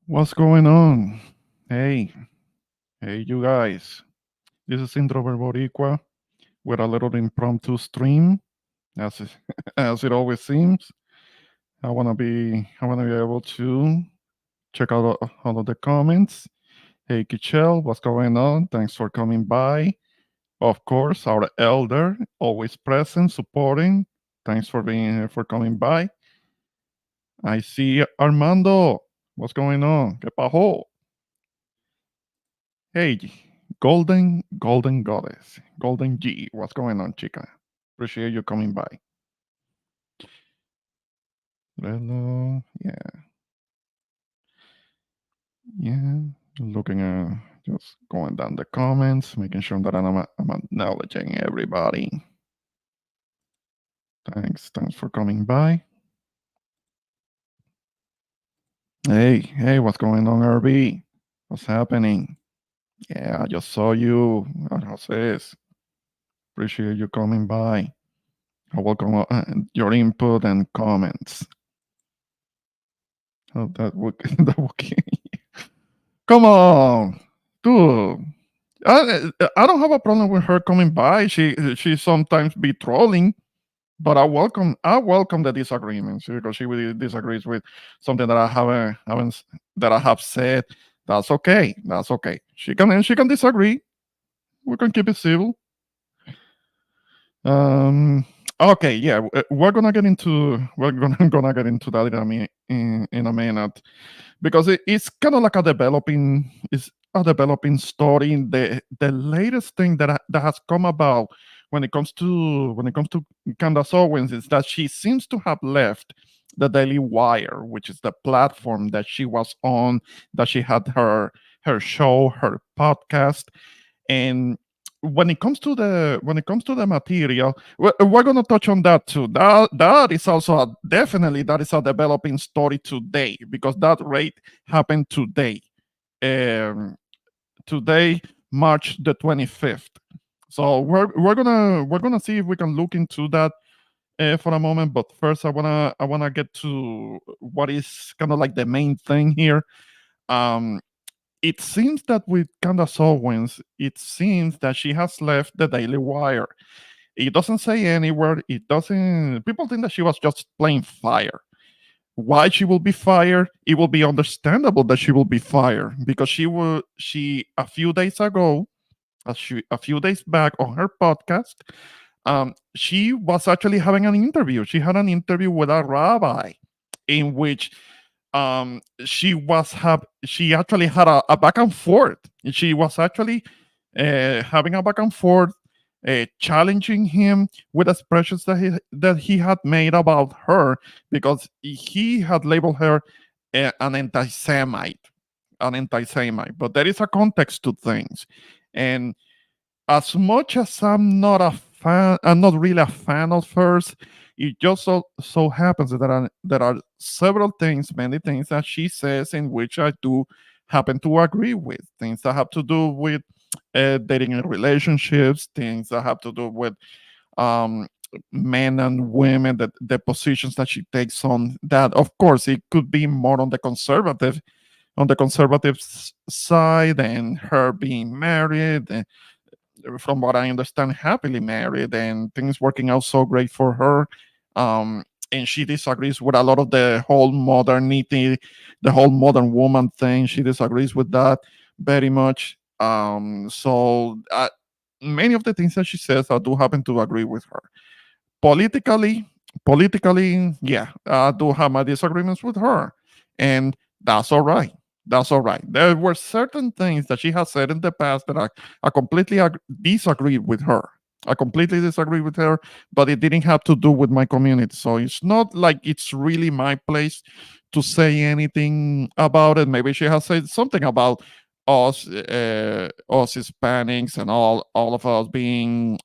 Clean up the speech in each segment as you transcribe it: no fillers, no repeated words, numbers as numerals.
What's going on? Hey, hey, you guys. This is Introvert Boricua with a little impromptu stream, as it, as it always seems. I wanna be able to check out all of the comments. Hey, Kichel, what's going on? Thanks for coming by. Of course, our elder, always present, supporting. Thanks for being here, for coming by. I see Armando. What's going on? ¿Qué pajo? Hey, Golden Goddess, Golden G, what's going on, chica? Appreciate you coming by. Hello, yeah. Looking at just going down the comments, making sure that I'm acknowledging everybody. Thanks for coming by. Hey, what's going on, RB? What's happening? Yeah, I just saw you. Jose. Appreciate you coming by. I welcome your input and comments. Oh, that would that would come on, dude. I don't have a problem with her coming by. She sometimes be trolling, but I welcome the disagreements because she really disagrees with something that I haven't that I have said. That's okay. That's okay. She can disagree. We can keep it civil. Um. Okay. Yeah. We're gonna get into that in a minute because it's kind of like a developing story. The latest thing that has come about when it comes to Candace Owens is that she seems to have left the Daily Wire, which is the platform that she was on, that she had her show, her podcast. And when it comes to the material, we're going to touch on that too. That is also definitely that is a developing story today because that rate happened today. um Today, March the 25th. So we're gonna see if we can look into that for a moment. But first, I wanna get to what is kind of like the main thing here. um it seems that with Candace Owens, it seems that she has left the Daily Wire. It doesn't say anywhere. It doesn't. People think that she was just playing fire. Why she will be fired? It will be understandable that she will be fired because she a few days ago, a few days back on her podcast, she was actually having an interview. She had an interview with a rabbi in which she actually had a back and forth. She was actually having a back and forth, challenging him with expressions that he had made about her because he had labeled her an anti-Semite. But there is a context to things, and as much as I'm not really a fan of hers. It just so happens that there are several things, many things that she says in which I do happen to agree with. Things that have to do with dating and relationships, things that have to do with um, men and women, that the positions that she takes on that. Of course, it could be more on the conservative side, and her being married, from what I understand, happily married, and things working out so great for her. And she disagrees with a lot of the whole modernity, the whole modern woman thing. She disagrees with that very much. Many of the things that she says, I do happen to agree with her. Politically, politically, yeah, I do have my disagreements with her, and that's all right. That's all right. There were certain things that she has said in the past that I completely disagreed with her. I completely disagree with her, but it didn't have to do with my community. So it's not like it's really my place to say anything about it. Maybe she has said something about us Hispanics and all of us being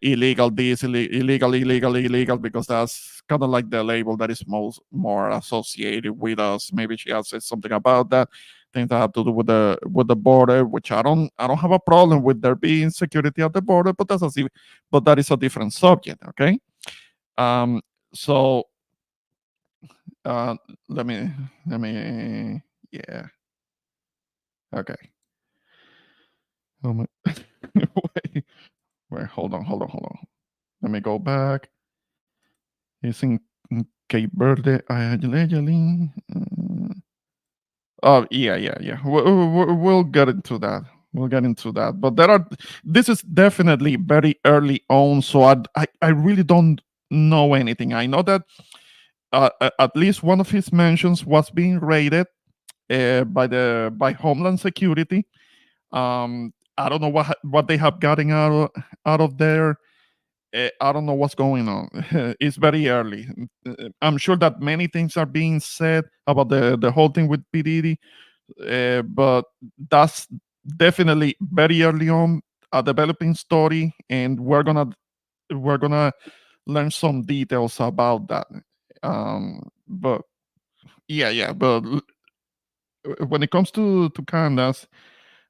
illegal this, illegal, because that's kind of like the label that is more associated with us. Maybe she has said something about that, things that have to do with the border, which I don't have a problem with there being security at the border, but but that is a different subject. Okay. So uh let me let me Yeah. Okay. Oh my. wait, wait. Hold on. Let me go back. It's in Cape Verde. Allegedly. Oh yeah. We'll get into that. We'll get into that. But there are. This is definitely very early on, so I really don't know anything. I know that at least one of his mentions was being raided by Homeland Security. I don't know what they have gotten out of there. I don't know what's going on. It's very early. I'm sure that many things are being said about the whole thing with P Diddy, but that's definitely very early on a developing story, and we're gonna learn some details about that. But yeah. But when it comes to Candace,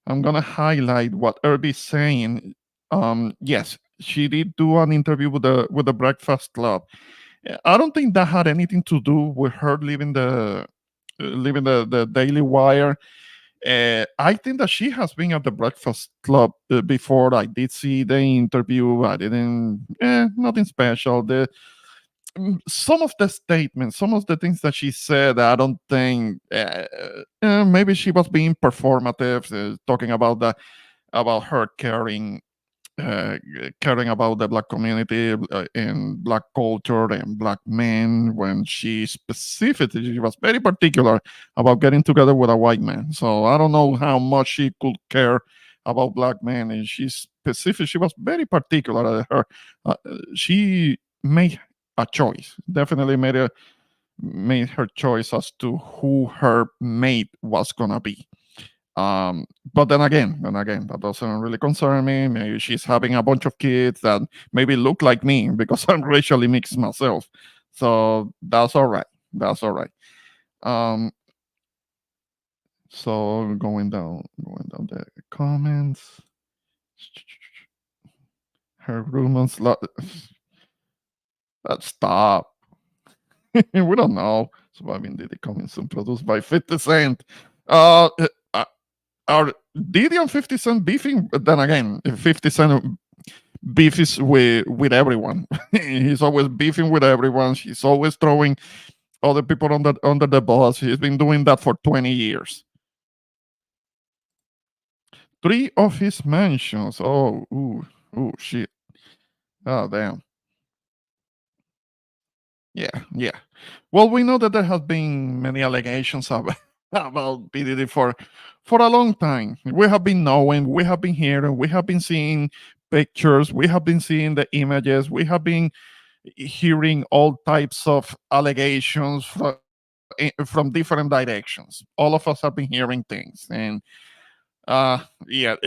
I'm gonna highlight what Irby's saying. Yes, she did do an interview with the Breakfast Club. I don't think that had anything to do with her leaving the Daily Wire. I think that she has been at the Breakfast Club before. I did see the interview. I didn't. Nothing special. Some of the statements, some of the things that she said, I don't think. Maybe she was being performative, talking about her uh, caring about the black community and black culture and black men, when she was very particular about getting together with a white man. So I don't know how much she could care about black men, and she was very particular. She made a choice, definitely made her choice as to who her mate was gonna be. But then again, that doesn't really concern me. Maybe she's having a bunch of kids that maybe look like me because I'm racially mixed myself. So that's all right. That's all right. Um, so going down the comments. Her rumors. Let's stop. We don't know. Surviving Diddy coming soon, produced by 50 Cent. Uh, are Diddy and 50 Cent beefing? But then again, 50 Cent beef is with everyone. He's always beefing with everyone. He's always throwing other people under the bus. He's been doing that for 20 years. Three of his mentions. Oh, shit. Oh, damn. Yeah. Well, we know that there have been many allegations about PDD for a long time. We have been knowing, we have been hearing, we have been seeing pictures, we have been seeing the images, we have been hearing all types of allegations from different directions. All of us have been hearing things, and yeah,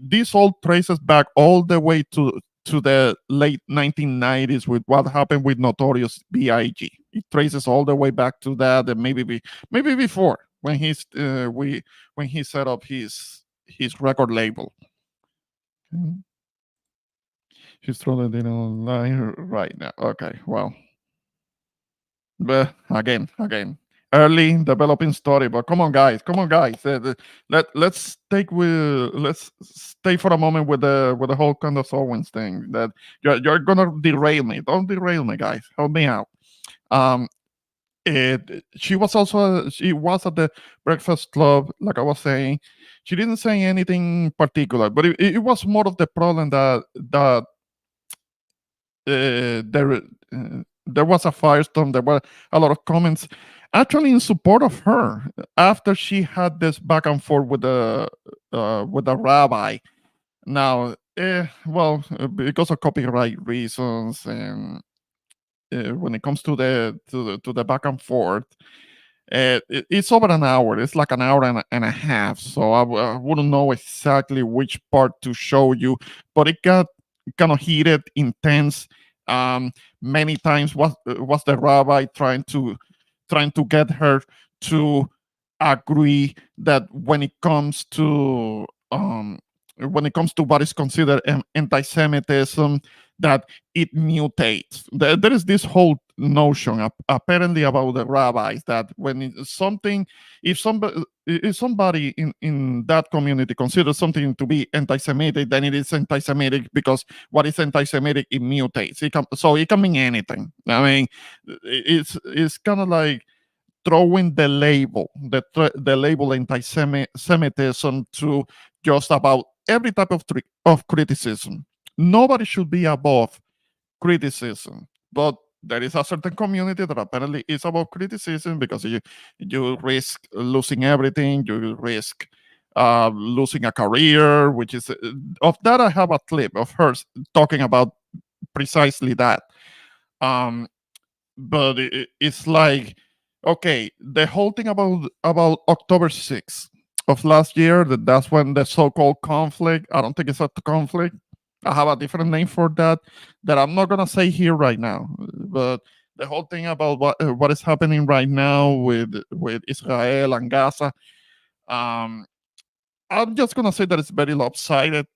this all traces back all the way to the late 1990s with what happened with Notorious B.I.G. It traces all the way back to that, and maybe before when when he set up his record label. Mhm. He's throwing it online right now. Okay, well, but again, early developing story. But come on, guys. Let's stay for a moment with the whole Candace Owens thing. That you're gonna derail me. Don't derail me, guys. Help me out. Um, she was at the Breakfast Club, like I was saying. She didn't say anything particular, but it was more of the problem that there was a firestorm. There were a lot of comments, actually in support of her, after she had this back and forth with the rabbi. Now, well, because of copyright reasons, and when it comes to the back and forth, it's over an hour. It's like an hour and a half. So I wouldn't know exactly which part to show you, but it got kind of heated, intense. Many times was the rabbi trying to get her to agree that when it comes to what is considered anti-Semitism, that it mutates. There is this whole notion apparently about the rabbis that when something, if somebody in that community considers something to be anti-Semitic, then it is anti-Semitic because what is anti-Semitic, it mutates. So it can mean anything. I mean, it's kind of like throwing the label anti-Semitism to just about every type of criticism. Nobody should be above criticism, but there is a certain community that apparently is about criticism because you risk losing everything. You risk losing a career, which is of that. I have a clip of her talking about precisely that. Um, but it's like, okay, the whole thing about October 6th of last year, that's when the so-called conflict, I don't think it's a conflict, I have a different name for that I'm not gonna say here right now, but the whole thing about what is happening right now with Israel and Gaza, um I'm just gonna say that it's very lopsided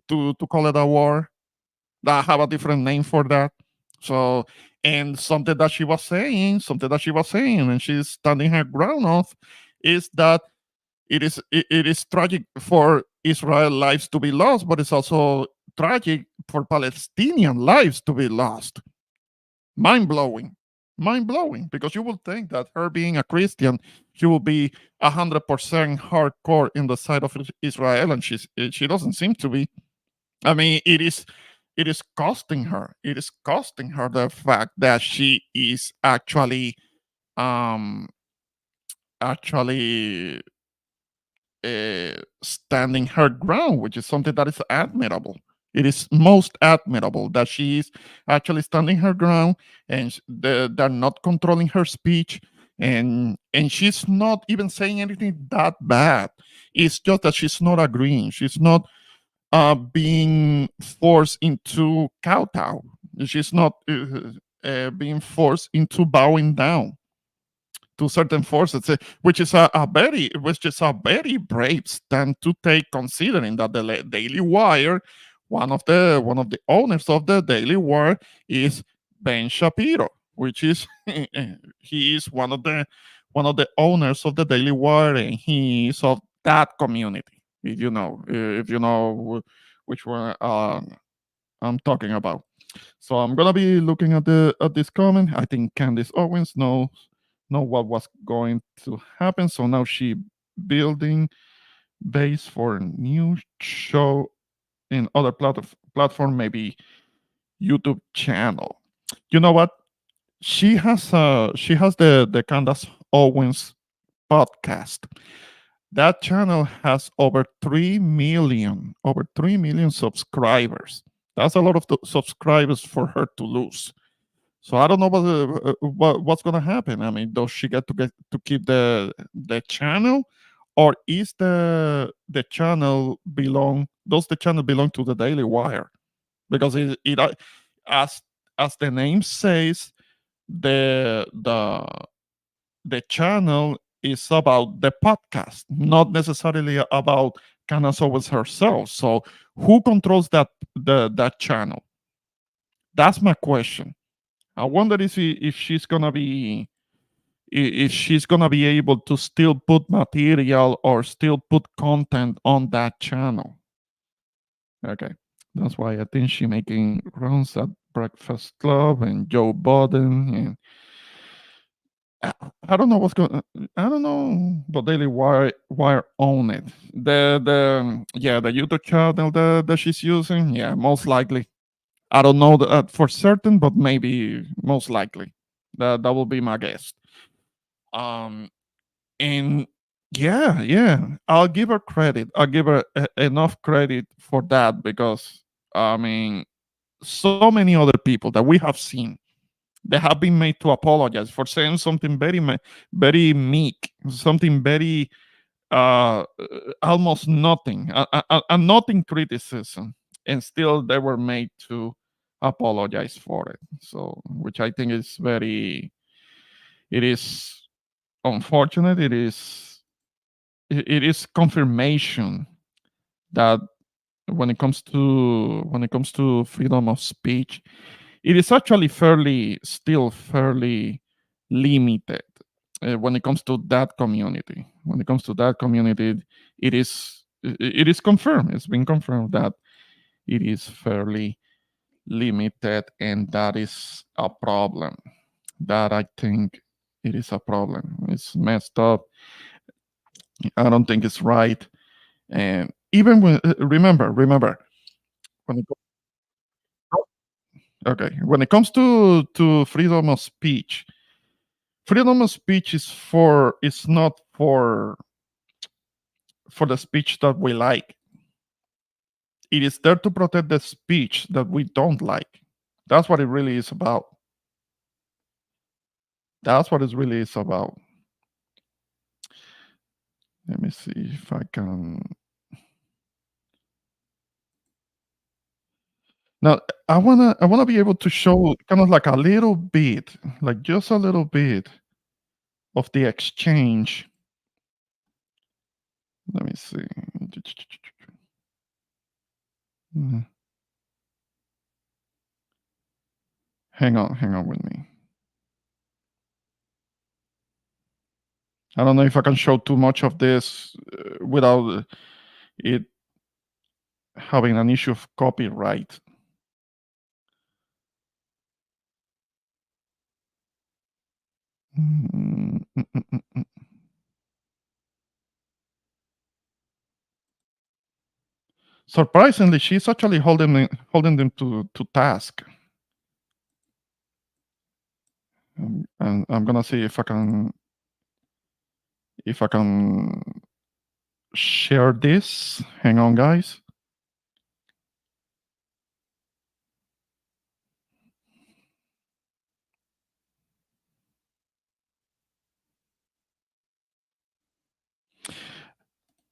to call it a war. I have a different name for that. So, and something that she was saying, and she's standing her ground of, is that it is tragic for Israel lives to be lost, but it's also tragic for Palestinian lives to be lost. Mind blowing, mind blowing. Because you would think that her being a Christian, she will be 100% hardcore in the side of Israel, and she doesn't seem to be. I mean, it is costing her. It is costing her the fact that she is um actually standing her ground, which is something that is admirable. It is most admirable that she is actually standing her ground, and they're not controlling her speech, and she's not even saying anything that bad. It's just that she's not agreeing. She's not being forced into kowtow. She's not being forced into bowing down to certain forces, which is a very brave stand to take, considering that the Daily Wire, one of the owners of the Daily Wire, is Ben Shapiro, which is he is one of the owners of the Daily Wire, and he is of that community. If you know which one I'm talking about. So I'm gonna be looking at this comment. I think Candice Owens knows know what was going to happen. So now she building base for a new show in other platform, maybe YouTube channel. You know what? She has the Candace Owens podcast. That channel has over 3 million subscribers. That's a lot of subscribers for her to lose. So I don't know what's gonna happen. I mean, does she get to keep the channel, or is the channel belong? Does the channel belong to the Daily Wire? Because as as the name says, the the the channel is about the podcast, not necessarily about Candace Owens herself. So who controls that channel? That's my question. I wonder if she's gonna be able to still put material or still put content on that channel. Okay, that's why I think she making runs at Breakfast Club and Joe Budden, and I, I don't know what's going. I don't know, but Daily Wire own it. The YouTube channel that she's using. Yeah, most likely. I don't know that for certain, but maybe most likely. That will be my guess. Um, and yeah, I'll give her credit. I'll give her enough credit for that, because I mean, so many other people that we have seen, they have been made to apologize for saying something very meek, something very almost nothing, a nothing criticism, and still they were made to apologize for it. So, which I think is it is unfortunate. It is confirmation that when it comes to freedom of speech, it is actually fairly limited when it comes to that community. When it comes to that community, it is confirmed. It's been confirmed that it is fairly limited, and that is a problem. That I think it is a problem. It's messed up. I don't think it's right. And even when remember when it, okay, when it comes to freedom of speech is not for the speech that we like. It is there to protect the speech that we don't like. That's what it really is about. That's what it really is about. Let me see if I can. Now, I wanna be able to show kind of like a little bit, like just a little bit of the exchange. Let me see. Mm, hang on with me. I don't know if I can show too much of this without it having an issue of copyright. Mm, mm, mm, mm, mm. Surprisingly, she's actually holding them to task. And I'm gonna see if I can share this. Hang on, guys.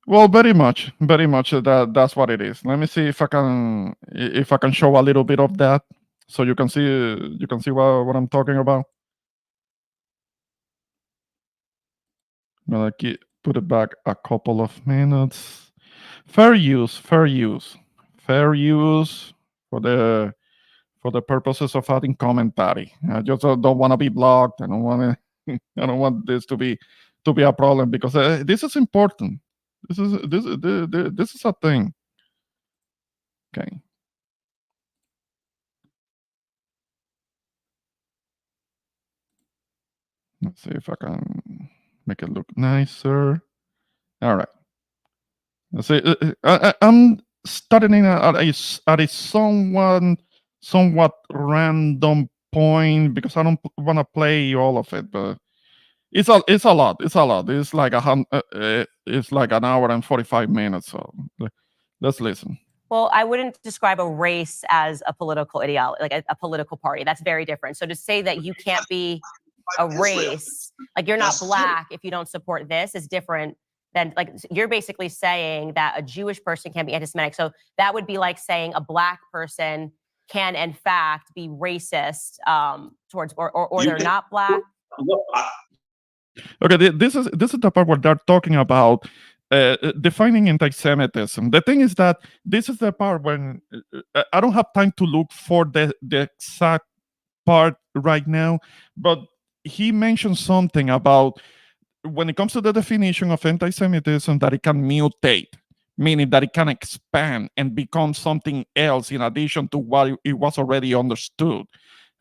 Well, very much. That's what it is. Let me see if I can show a little bit of that, so you can see what I'm talking about. I'm gonna put it back a couple of minutes. Fair use, fair use for the purposes of adding commentary. I just don't want to be blocked. I don't want to. I don't want this to be a problem because this is important. This is a thing. Okay. Let's see if I can make it look nicer. All right. Let's see. I'm starting at a somewhat random point because I don't want to play all of it, but it's a lot. It's a lot. It's like an hour and 45 minutes. So let's listen. Well, I wouldn't describe a race as a political ideology, like a political party. That's very different. So to say that you can't be a race, like you're not black if you don't support this, is different than, like, you're basically saying that a Jewish person can be anti-Semitic. So that would be like saying a black person can in fact be racist towards or they're not black. Okay, this is the part where they're talking about defining anti-Semitism. The thing is that this is the part when I don't have time to look for the exact part right now, but he mentioned something about when it comes to the definition of anti-Semitism that it can mutate, meaning that it can expand and become something else in addition to what it was already understood.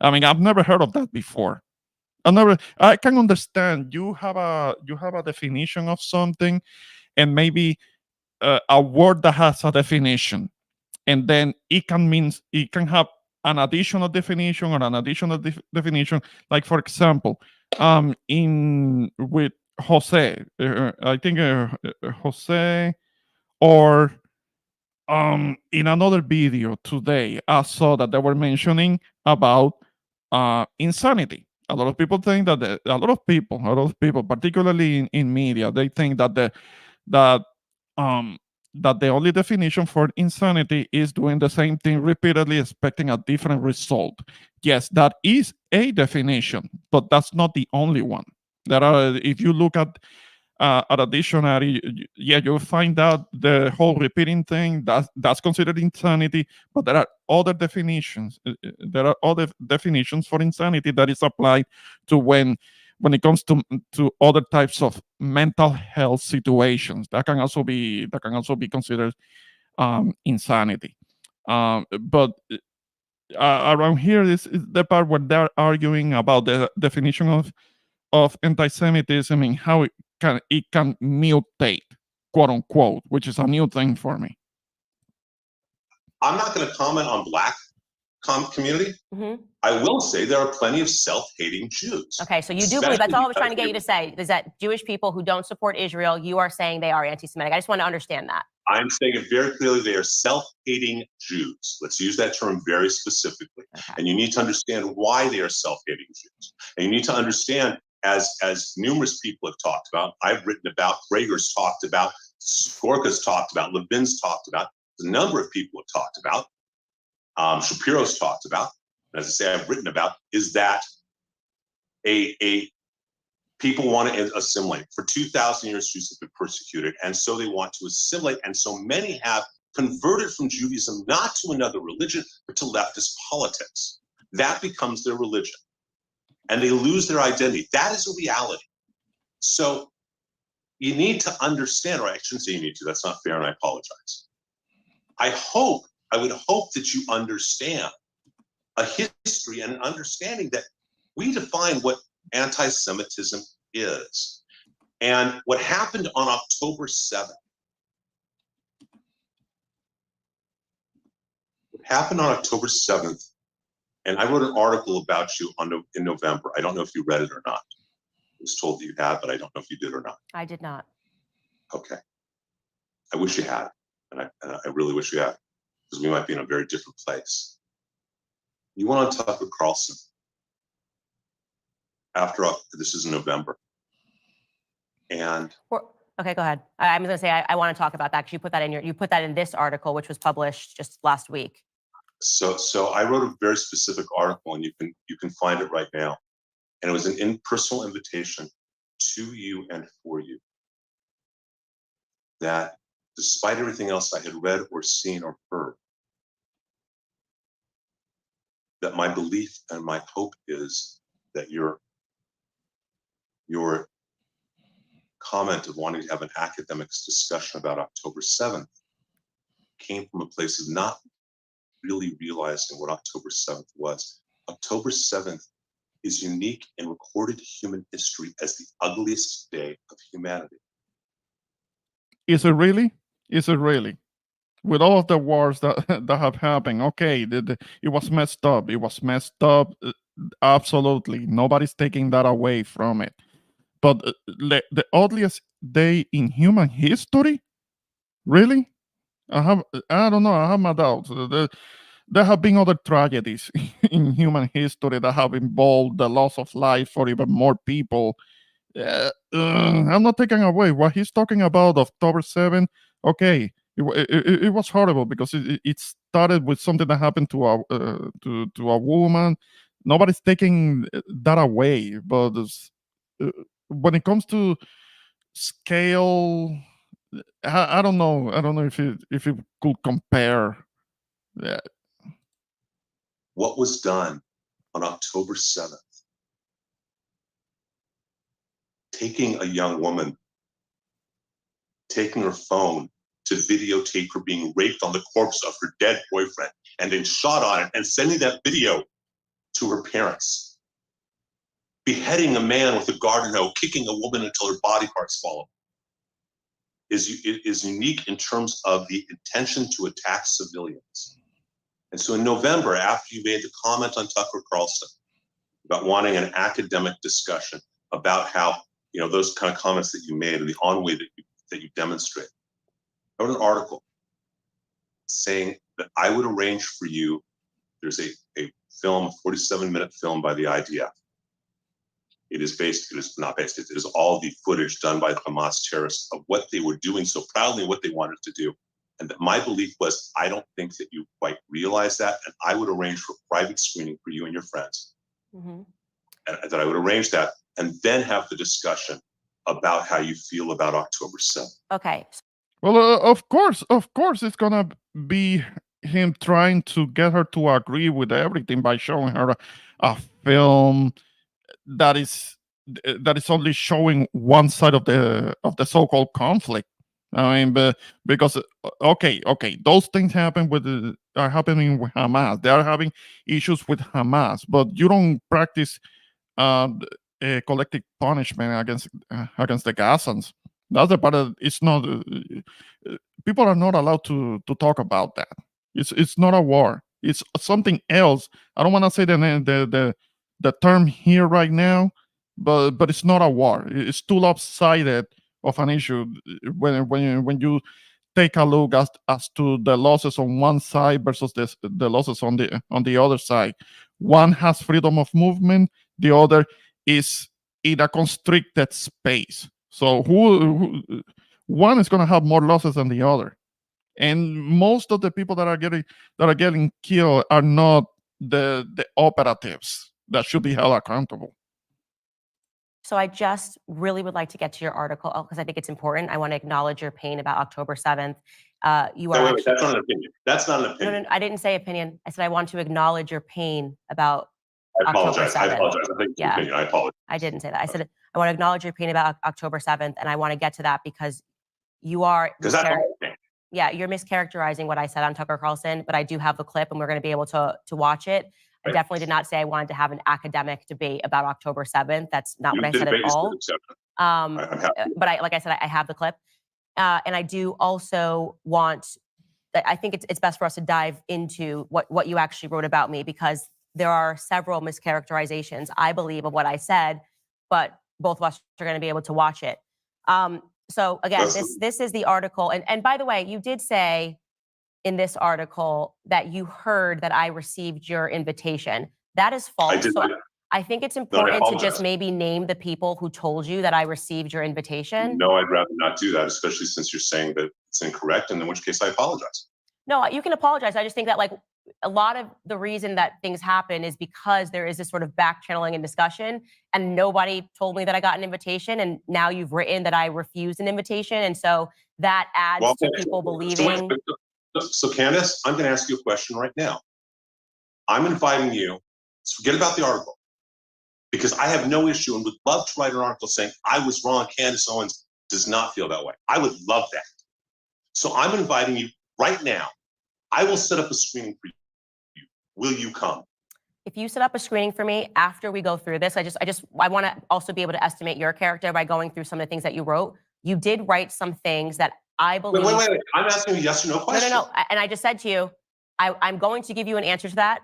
I mean, I've never heard of that before. I can understand you have a definition of something, and maybe a word that has a definition, and then it can have an additional definition or an additional definition. Like for example, in with Jose, I think Jose, or in another video today, I saw that they were mentioning about insanity. A lot of people think that a lot of people, particularly in media, they think that that um that the only definition for insanity is doing the same thing repeatedly, expecting a different result. Yes, that is a definition, but that's not the only one. There are, if you look at at a dictionary, yeah, you'll find out the whole repeating thing that's considered insanity. But there are other definitions. There are other definitions for insanity that is applied to when it comes to other types of mental health situations. That can also be considered insanity. But around here is the part where they're arguing about the definition of anti-Semitism and how it can mutate, quote unquote, which is a new thing for me. I'm not going to comment on Black community. Mhm. I will say there are plenty of self-hating Jews. Okay, so you do believe, that's all I was trying to get you to say, is that Jewish people who don't support Israel, you are saying they are anti-Semitic. I just want to understand that. I'm saying it very clearly, they are self-hating Jews. Let's use that term very specifically. Okay. And you need to understand why they are self-hating Jews. And you need to understand, as numerous people have talked about, I've written about, Prager's talked about, Skorka's talked about, Levin's talked about, a number of people have talked about, Shapiro's talked about, and as I say, I've written about, is that a people want to assimilate. For 2,000 years, Jews have been persecuted, and so they want to assimilate. And so many have converted from Judaism, not to another religion, but to leftist politics. That becomes their religion, and they lose their identity. That is a reality. So you need to understand, or I shouldn't say you need to, that's not fair, and I apologize. I would hope that you understand a history and an understanding that we define what anti-Semitism is. And what happened on October 7th, and I wrote an article about you in November. I don't know if you read it or not. I was told that you had, but I don't know if you did or not. I did not. Okay. I wish you had, and I really wish you had, because we might be in a very different place. You went on Tucker Carlson after this is in November. And okay, go ahead. I'm going to say I want to talk about that because you put that in this article, which was published just last week. So I wrote a very specific article, and you can find it right now. And it was an impersonal invitation to you and for you, that despite everything else I had read or seen or heard, that my belief and my hope is that your comment of wanting to have an academic discussion about October 7th came from a place of not really realizing what October 7th was. October 7th is unique in recorded human history as the ugliest day of humanity. Is it really? Is it really? With all of the wars that that have happened, okay, it was messed up. It was messed up. Absolutely, nobody's taking that away from it. But the ugliest day in human history, really? I don't know. I have my doubts. There have been other tragedies in human history that have involved the loss of life for even more people. I'm not taking away what he's talking about. October 7th. Okay, it was horrible because it started with something that happened to a woman. Nobody's taking that away, but when it comes to scale, I don't know. I don't know if it could compare. Yeah. What was done on October 7th? Taking a young woman, taking her phone to videotape her being raped on the corpse of her dead boyfriend, and then shot on it and sending that video to her parents. Beheading a man with a garden hoe, kicking a woman until her body parts fall off, is unique in terms of the intention to attack civilians. And so in November, after you made the comment on Tucker Carlson about wanting an academic discussion about how, those kind of comments that you made and the ennui that you demonstrate, I wrote an article saying that I would arrange for you, there's a film, a 47-minute film by the IDF. It is all the footage done by the Hamas terrorists of what they were doing so proudly, what they wanted to do. And that my belief was, I don't think that you quite realize that. And I would arrange for private screening for you and your friends. Mm-hmm. And that I would arrange that and then have the discussion about how you feel about October 7th. Okay. Well, of course, it's gonna be him trying to get her to agree with everything by showing her a film that is only showing one side of the so-called conflict. I mean, because okay, those things happen are happening with Hamas. They are having issues with Hamas, but you don't practice collective punishment against the Gazans. That's the part that it's not. People are not allowed to talk about that. It's not a war. It's something else. I don't want to say the term here right now, but it's not a war. It's too lopsided of an issue when you take a look as to the losses on one side versus the losses on the other side. One has freedom of movement, the other is in a constricted space. So one is going to have more losses than the other, and most of the people that are getting killed are not the operatives that should be held accountable. So I just really would like to get to your article because I think it's important. I want to acknowledge your pain about October 7th. You are wait, that's not an opinion. That's not an opinion. No, I didn't say opinion. I said I want to acknowledge your pain about I apologize. October 7th. I apologize. I think it's an opinion. I apologize. I didn't say that. I said I want to acknowledge your pain about October 7th, and I want to get to that because you are you're mischaracterizing what I said on Tucker Carlson, but I do have the clip and we're going to be able to watch it. I definitely did not say I wanted to have an academic debate about October 7th. That's not what I said at all. But like I said, I have the clip. And I do also want, I think it's best for us to dive into what you actually wrote about me, because there are several mischaracterizations, I believe, of what I said, but both of us are going to be able to watch it. So again, this is the article. And by the way, you did say in this article that you heard that I received your invitation. That is false. So I think it's important to just maybe name the people who told you that I received your invitation. No, I'd rather not do that, especially since you're saying that it's incorrect, and in which case I apologize. No, you can apologize. I just think that like a lot of the reason that things happen is because there is this sort of back channeling and discussion, and nobody told me that I got an invitation, and now you've written that I refused an invitation, and so that adds to people believing. So Candace, I'm going to ask you a question right now. I'm inviting you to forget about the article, because I have no issue and would love to write an article saying I was wrong. Candace Owens does not feel that way. I would love that. So I'm inviting you right now. I will set up a screening for you. Will you come? If you set up a screening for me after we go through this, I want to also be able to estimate your character by going through some of the things that you wrote. You did write some things that I believe. Wait. I'm asking you a yes or no question. No. And I just said to you, I'm going to give you an answer to that,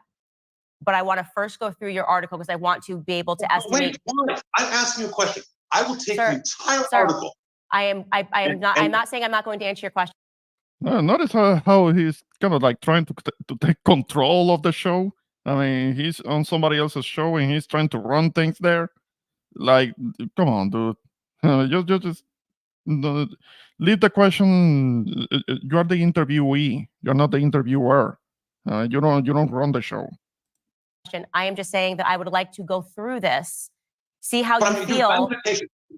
but I want to first go through your article because I want to be able to estimate. Wait. I'm asking you a question. I will take the entire article. I'm not saying I'm not going to answer your question. Notice how he's kind of like trying to take control of the show. I mean, he's on somebody else's show and he's trying to run things there. Like, come on, dude. Just leave the question. You are the interviewee. You're not the interviewer. You don't run the show. I am just saying that I would like to go through this, see how you feel.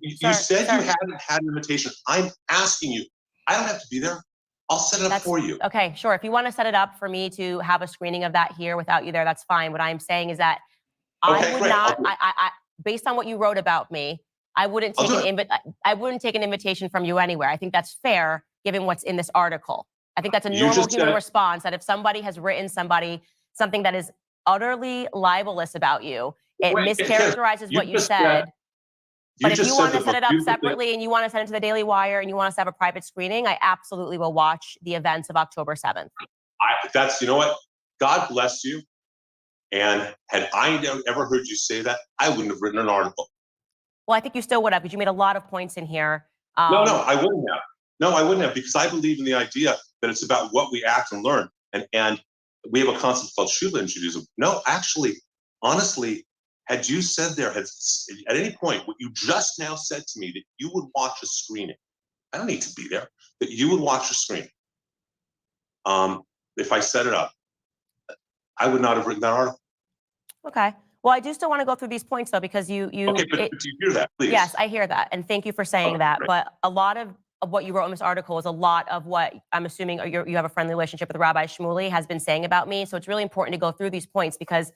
You said you hadn't had an invitation. I'm asking you. I don't have to be there. I'll set it up for you. Okay, sure. If you want to set it up for me to have a screening of that here without you there, that's fine. What I'm saying is that I would not. Based on what you wrote about me, I wouldn't take an invitation from you anywhere. I think that's fair given what's in this article. I think that's a normal human response, that if somebody has written something that is utterly libelous about you, it mischaracterizes what you said. But if you want to set it up separately and you want to send it to the Daily Wire and you want us to have a private screening, I absolutely will watch the events of October 7th. You know what? God bless you. And had I ever heard you say that, I wouldn't have written an article. Well, I think you still would have, because you made a lot of points in here. No, I wouldn't have. No, I wouldn't have, because I believe in the idea that it's about what we act and learn. And we have a concept called Shula Judaism. No, actually, honestly, had you said there, at any point, what you just now said to me, that you would watch a screening, I don't need to be there, that you would watch a screening. If I set it up, I would not have written that article. Okay. Well, I do still want to go through these points though, because Okay, but do you hear that, please? Yes, I hear that, and thank you for saying that. Great. But a lot of what you wrote in this article is a lot of what I'm assuming you have a friendly relationship with Rabbi Shmuley has been saying about me. So it's really important to go through these points, because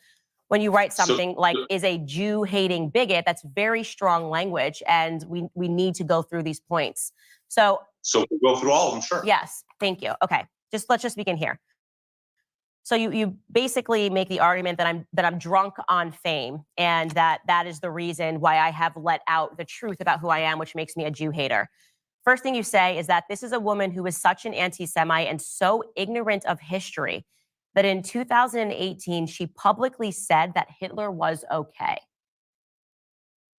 when you write something like is a Jew-hating bigot, that's very strong language, and we need to go through these points. So we'll go through all of them, sure. Yes, thank you. Okay, let's just begin here. So you basically make the argument that I'm drunk on fame, and that is the reason why I have let out the truth about who I am, which makes me a Jew hater. First thing you say is that this is a woman who is such an anti-Semite and so ignorant of history that in 2018 she publicly said that Hitler was okay.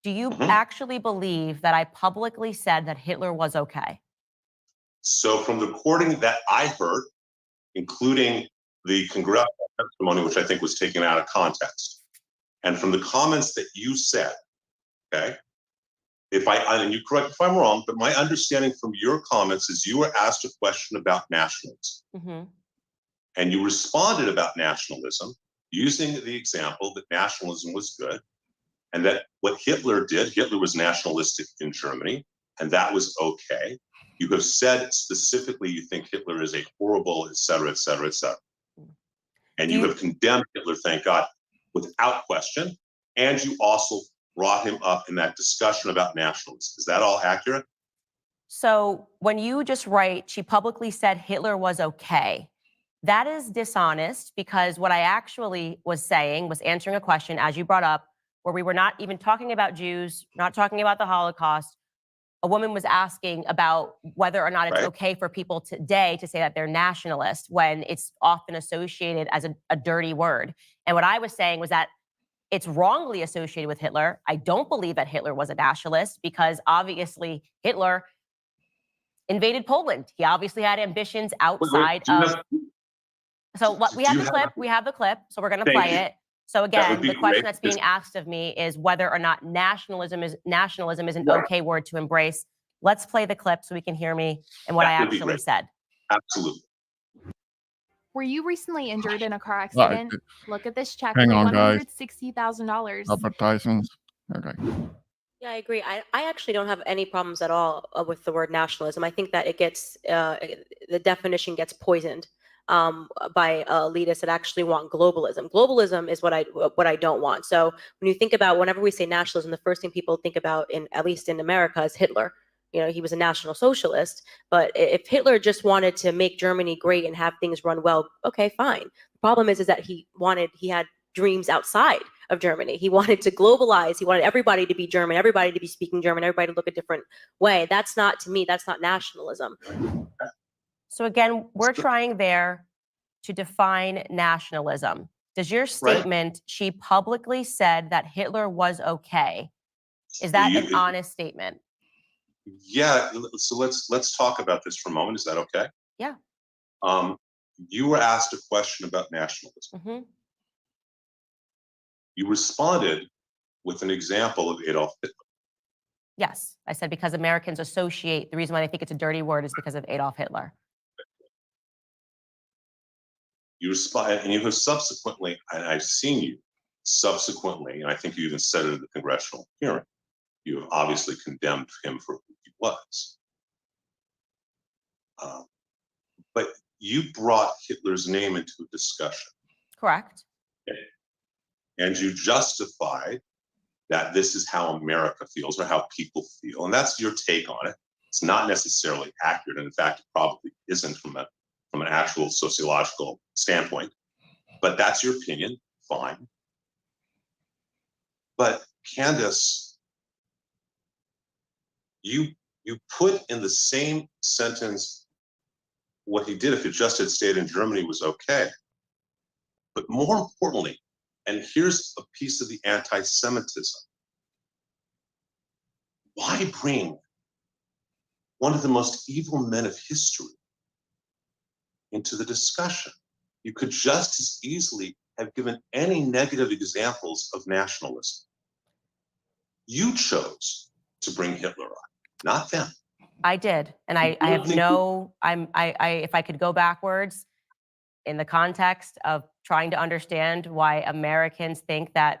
Do you actually believe that I publicly said that Hitler was okay? So from the recording that I heard, including the congressional testimony, which I think was taken out of context, and from the comments that you said, okay, and you correct if I'm wrong, but my understanding from your comments is you were asked a question about nationalism. And you responded about nationalism using the example that nationalism was good, and that what Hitler was nationalistic in Germany, and that was okay. You have said specifically you think Hitler is a horrible, et cetera, et cetera, et cetera. And you have condemned Hitler, thank God, without question. And you also brought him up in that discussion about nationalism. Is that all accurate? So when you just write, she publicly said Hitler was okay, that is dishonest, because what I actually was saying was answering a question, as you brought up, where we were not even talking about Jews, not talking about the Holocaust. A woman was asking about whether or not it's okay for people today to say that they're nationalist when it's often associated as a dirty word. And what I was saying was that it's wrongly associated with Hitler. I don't believe that Hitler was a nationalist, because obviously Hitler invaded Poland. He obviously had ambitions outside of... So we have the clip, so we're going to play it. So again, the question that's being asked of me is whether or not nationalism is an okay word to embrace. Let's play the clip so we can hear me and what I actually said. Absolutely. Were you recently injured in a car accident? Look at this check for Hang on, guys. $160,000. Advertisements. Okay. Yeah, I agree. I actually don't have any problems at all with the word nationalism. I think that it gets the definition gets poisoned by elitists that actually want globalism. Globalism is what I don't want. So when you think about, whenever we say nationalism, the first thing people think about, at least in America, is Hitler. You know, he was a National Socialist. But if Hitler just wanted to make Germany great and have things run well, okay, fine. The problem is that he had dreams outside of Germany. He wanted to globalize. He wanted everybody to be German, everybody to be speaking German, everybody to look a different way. That's not, to me, that's not nationalism. So again, we're trying there to define nationalism. Does your statement, she publicly said that Hitler was okay, is that an honest statement? Yeah, so let's talk about this for a moment. Is that okay? Yeah. You were asked a question about nationalism. You responded with an example of Adolf Hitler. Yes, I said because Americans associate, the reason why they think it's a dirty word is because of Adolf Hitler. You respond, and you have subsequently, and I've seen you subsequently, and I think you even said it at the congressional hearing, you have obviously condemned him for who he was. But you brought Hitler's name into a discussion. Correct. Okay. And you justified that this is how America feels or how people feel. And that's your take on it. It's not necessarily accurate. And in fact, it probably isn't from an actual sociological standpoint. But that's your opinion. Fine. But Candace, you put in the same sentence what he did if it just had stayed in Germany was okay. But more importantly, and here's a piece of the anti-Semitism. Why bring one of the most evil men of history into the discussion? You could just as easily have given any negative examples of nationalism. You chose to bring Hitler up, not them. I did, and I have no. If I could go backwards in the context of trying to understand why Americans think that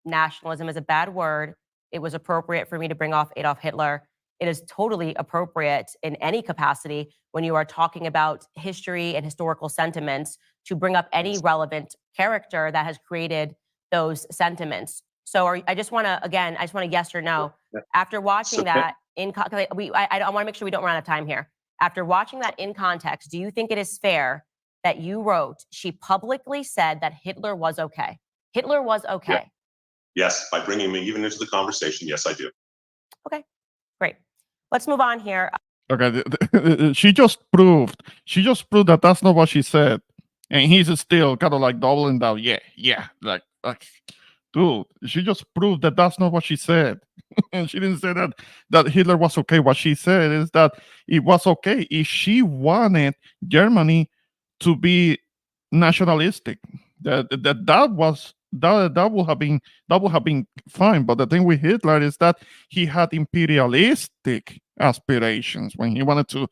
nationalism is a bad word. It was appropriate for me to bring off Adolf Hitler. It is totally appropriate in any capacity when you are talking about history and historical sentiments to bring up any relevant character that has created those sentiments. So I just want to, again, I just want a yes or no. After watching that, I want to make sure we don't run out of time here. After watching that in context, do you think it is fair that you wrote, she publicly said that Hitler was okay? Hitler was okay. Yeah. Yes, by bringing me even into the conversation, yes, I do. Okay, great. Let's move on here. Okay, she just proved that that's not what she said, and he's still kind of like doubling down. Yeah, like dude, she just proved that that's not what she said. And she didn't say that Hitler was okay. What she said is that it was okay if she wanted Germany to be nationalistic. That would have been fine. But the thing with Hitler is that he had imperialistic aspirations when he wanted to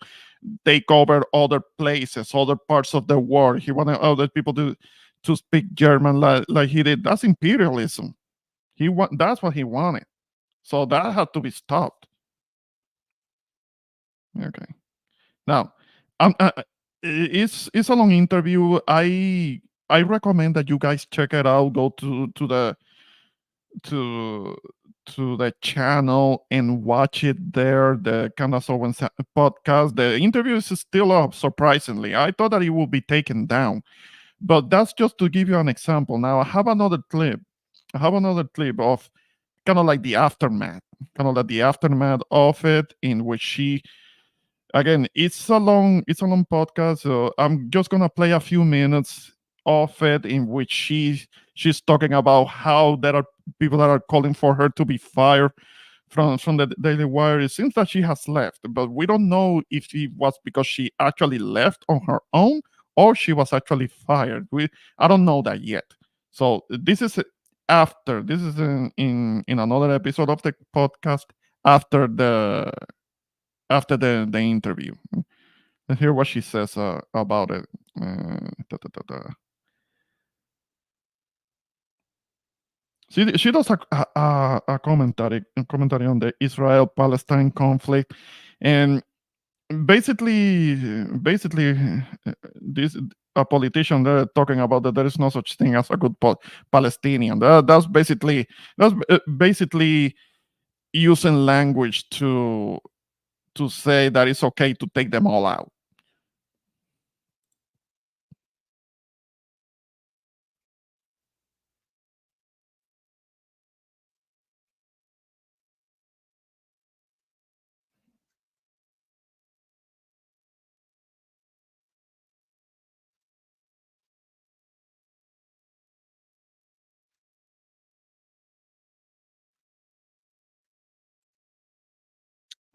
take over other places, other parts of the world. He wanted other people to speak German like he did. That's imperialism. That's what he wanted. So that had to be stopped. Okay. Now, it's a long interview. I recommend that you guys check it out. Go to the channel and watch it there. The Candace Owens podcast. The interview is still up. Surprisingly, I thought that it would be taken down, but that's just to give you an example. Now I have another clip. Of kind of like the aftermath, of it, in which she, again, it's a long podcast, so I'm just gonna play a few minutes of it in which she's talking about how there are people that are calling for her to be fired from the Daily Wire. It seems that she has left, but we don't know if it was because she actually left on her own or she was actually fired. I don't know that yet. So this is in another episode of the podcast after the interview. Let's hear what she says about it. She does a commentary on the Israel-Palestine conflict, and basically, this a politician there talking about that there is no such thing as a good Palestinian. That's basically using language to say that it's okay to take them all out.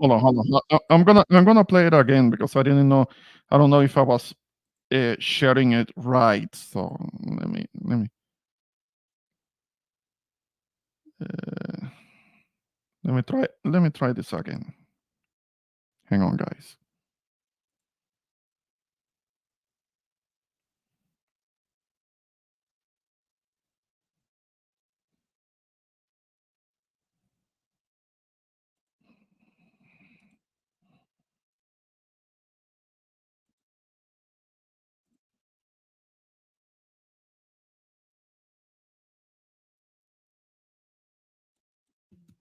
Hold on. I'm gonna play it again because I didn't know. I don't know if I was sharing it right. So let me try this again. Hang on, guys.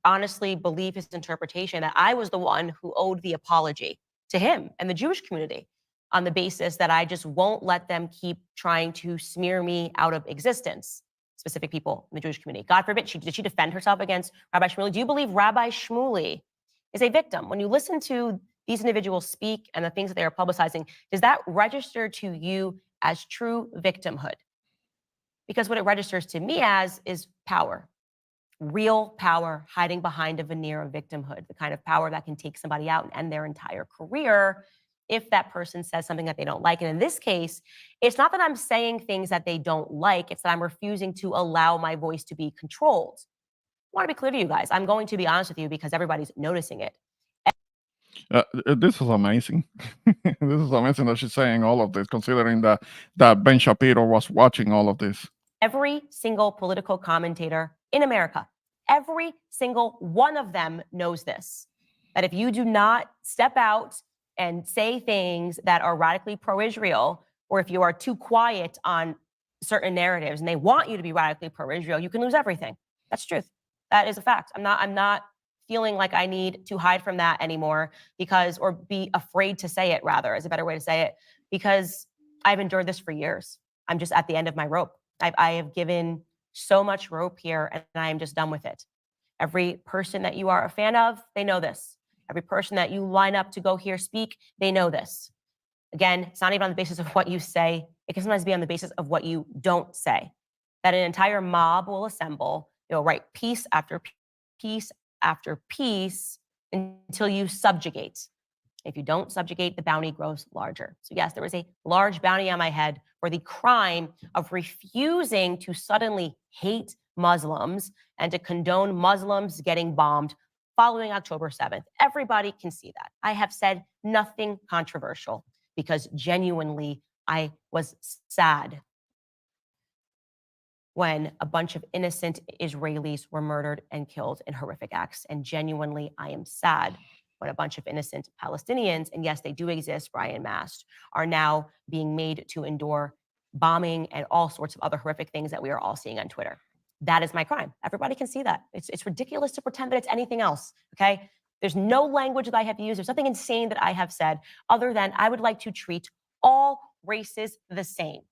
Honestly believe his interpretation that I was the one who owed the apology to him and the Jewish community on the basis that I just won't let them keep trying to smear me out of existence, specific people in the Jewish community. God forbid, did she defend herself against Rabbi Shmuley? Do you believe Rabbi Shmuley is a victim? When you listen to these individuals speak and the things that they are publicizing, does that register to you as true victimhood? Because what it registers to me as is power. Real power hiding behind a veneer of victimhood, the kind of power that can take somebody out and end their entire career if that person says something that they don't like. And in this case, it's not that I'm saying things that they don't like, it's that I'm refusing to allow my voice to be controlled. I want to be clear to you guys. I'm going to be honest with you because everybody's noticing it. This is amazing. This is amazing that she's saying all of this, considering that Ben Shapiro was watching all of this. Every single political commentator in America. Every single one of them knows this, that if you do not step out and say things that are radically pro-Israel, or if you are too quiet on certain narratives and they want you to be radically pro-Israel, you can lose everything. That's truth. That is a fact. I'm not feeling like I need to hide from that anymore or be afraid to say it, rather, is a better way to say it, because I've endured this for years. I'm just at the end of my rope. I have given so much rope here, and I am just done with it. Every person that you are a fan of, they know this. Every person that you line up to go hear speak, they know this. Again, it's not even on the basis of what you say. It can sometimes be on the basis of what you don't say. That an entire mob will assemble, they'll write piece after piece after piece until you subjugate. If you don't subjugate, the bounty grows larger. So yes, there was a large bounty on my head for the crime of refusing to suddenly hate Muslims and to condone Muslims getting bombed following October 7th. Everybody can see that. I have said nothing controversial because genuinely I was sad when a bunch of innocent Israelis were murdered and killed in horrific acts. And genuinely, I am sad when a bunch of innocent Palestinians, and yes, they do exist, Brian Mast, are now being made to endure bombing and all sorts of other horrific things that we are all seeing on Twitter. That is my crime. Everybody can see that. It's ridiculous to pretend that it's anything else, okay? There's no language that I have used. There's nothing insane that I have said other than I would like to treat all races the same.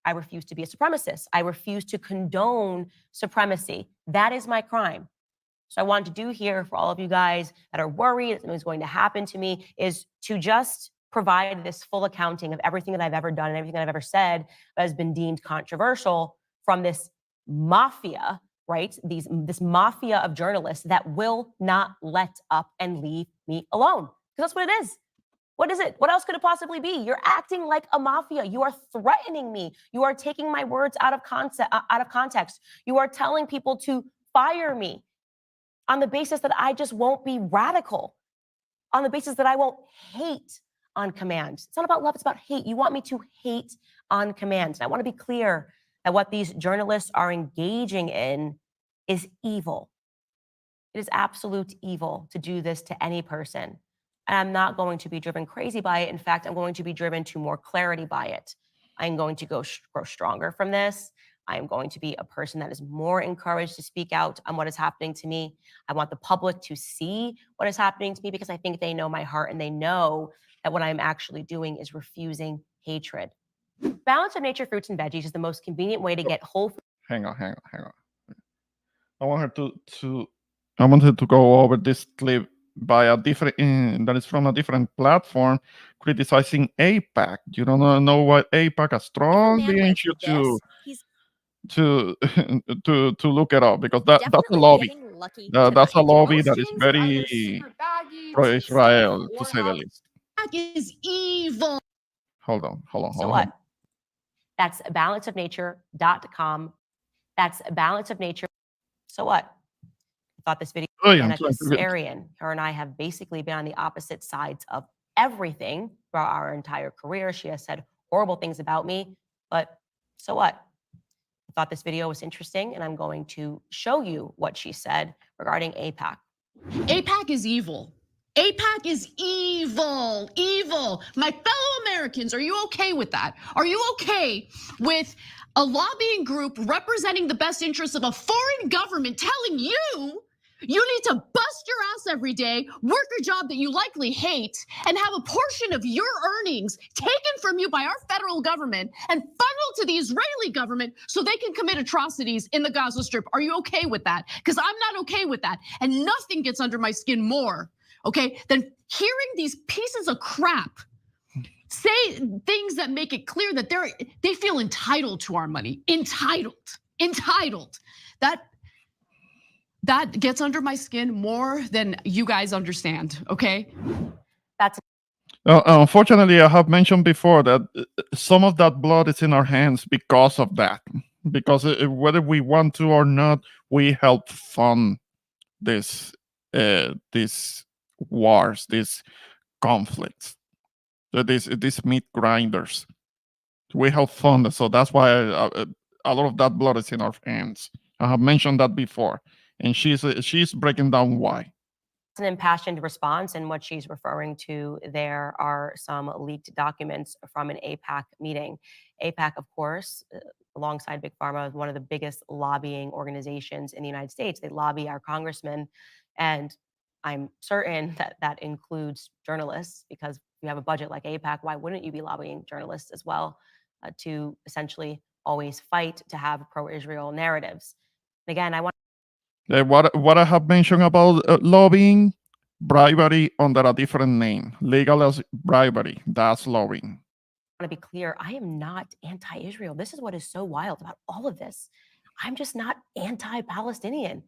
I refuse to be a supremacist. I refuse to condone supremacy. That is my crime. So I wanted to do here for all of you guys that are worried that something's going to happen to me is to just provide this full accounting of everything that I've ever done and everything that I've ever said that has been deemed controversial from this mafia, right? This mafia of journalists that will not let up and leave me alone. Because that's what it is. What is it? What else could it possibly be? You're acting like a mafia. You are threatening me. You are taking my words out of context. You are telling people to fire me on the basis that I just won't be radical, on the basis that I won't hate on command. It's not about love, it's about hate. You want me to hate on command. And I want to be clear that what these journalists are engaging in is evil. It is absolute evil to do this to any person. And I'm not going to be driven crazy by it. In fact, I'm going to be driven to more clarity by it. I'm going to grow stronger from this. I am going to be a person that is more encouraged to speak out on what is happening to me. I want the public to see what is happening to me because I think they know my heart and they know that what I'm actually doing is refusing hatred. Balance of nature fruits and veggies is the most convenient way to get whole food. Hang on. I want her to go over this clip by a different that is from a different platform criticizing AIPAC. You don't know what AIPAC? I strongly urge you to look it up because that's a lobby. That's a lobby that is very pro-Israel, to say the least. Is evil. Hold on. So what? That's balanceofnature.com. That's balance of nature. So what? I thought this video Aryan. Her and I have basically been on the opposite sides of everything throughout our entire career. She has said horrible things about me, but so what? I thought this video was interesting, and I'm going to show you what she said regarding AIPAC. AIPAC is evil. AIPAC is evil, evil. My fellow Americans, are you okay with that? Are you okay with a lobbying group representing the best interests of a foreign government telling you you need to bust your ass every day, work a job that you likely hate, and have a portion of your earnings taken from you by our federal government and funneled to the Israeli government so they can commit atrocities in the Gaza Strip? Are you okay with that? Because I'm not okay with that. And nothing gets under my skin more, okay, than hearing these pieces of crap say things that make it clear that they feel entitled to our money. Entitled. That gets under my skin more than you guys understand, okay? That's unfortunately, I have mentioned before that some of that blood is in our hands because of that. Because whether we want to or not, we help fund these wars, these conflicts, these meat grinders. We help fund it, so that's why a lot of that blood is in our hands. I have mentioned that before, and she's breaking down why. It's an impassioned response, and what she's referring to there are some leaked documents from an APAC meeting. APAC, of course, alongside Big Pharma, is one of the biggest lobbying organizations in the United States. They lobby our congressmen, and I'm certain that that includes journalists, because if you have a budget like APAC, why wouldn't you be lobbying journalists as well to essentially always fight to have pro-Israel narratives? And again, I want What I have mentioned about lobbying, bribery under a different name, legal as bribery. That's lobbying. to be clear, I am not anti-Israel. This is what is so wild about all of this. I'm just not anti-Palestinian.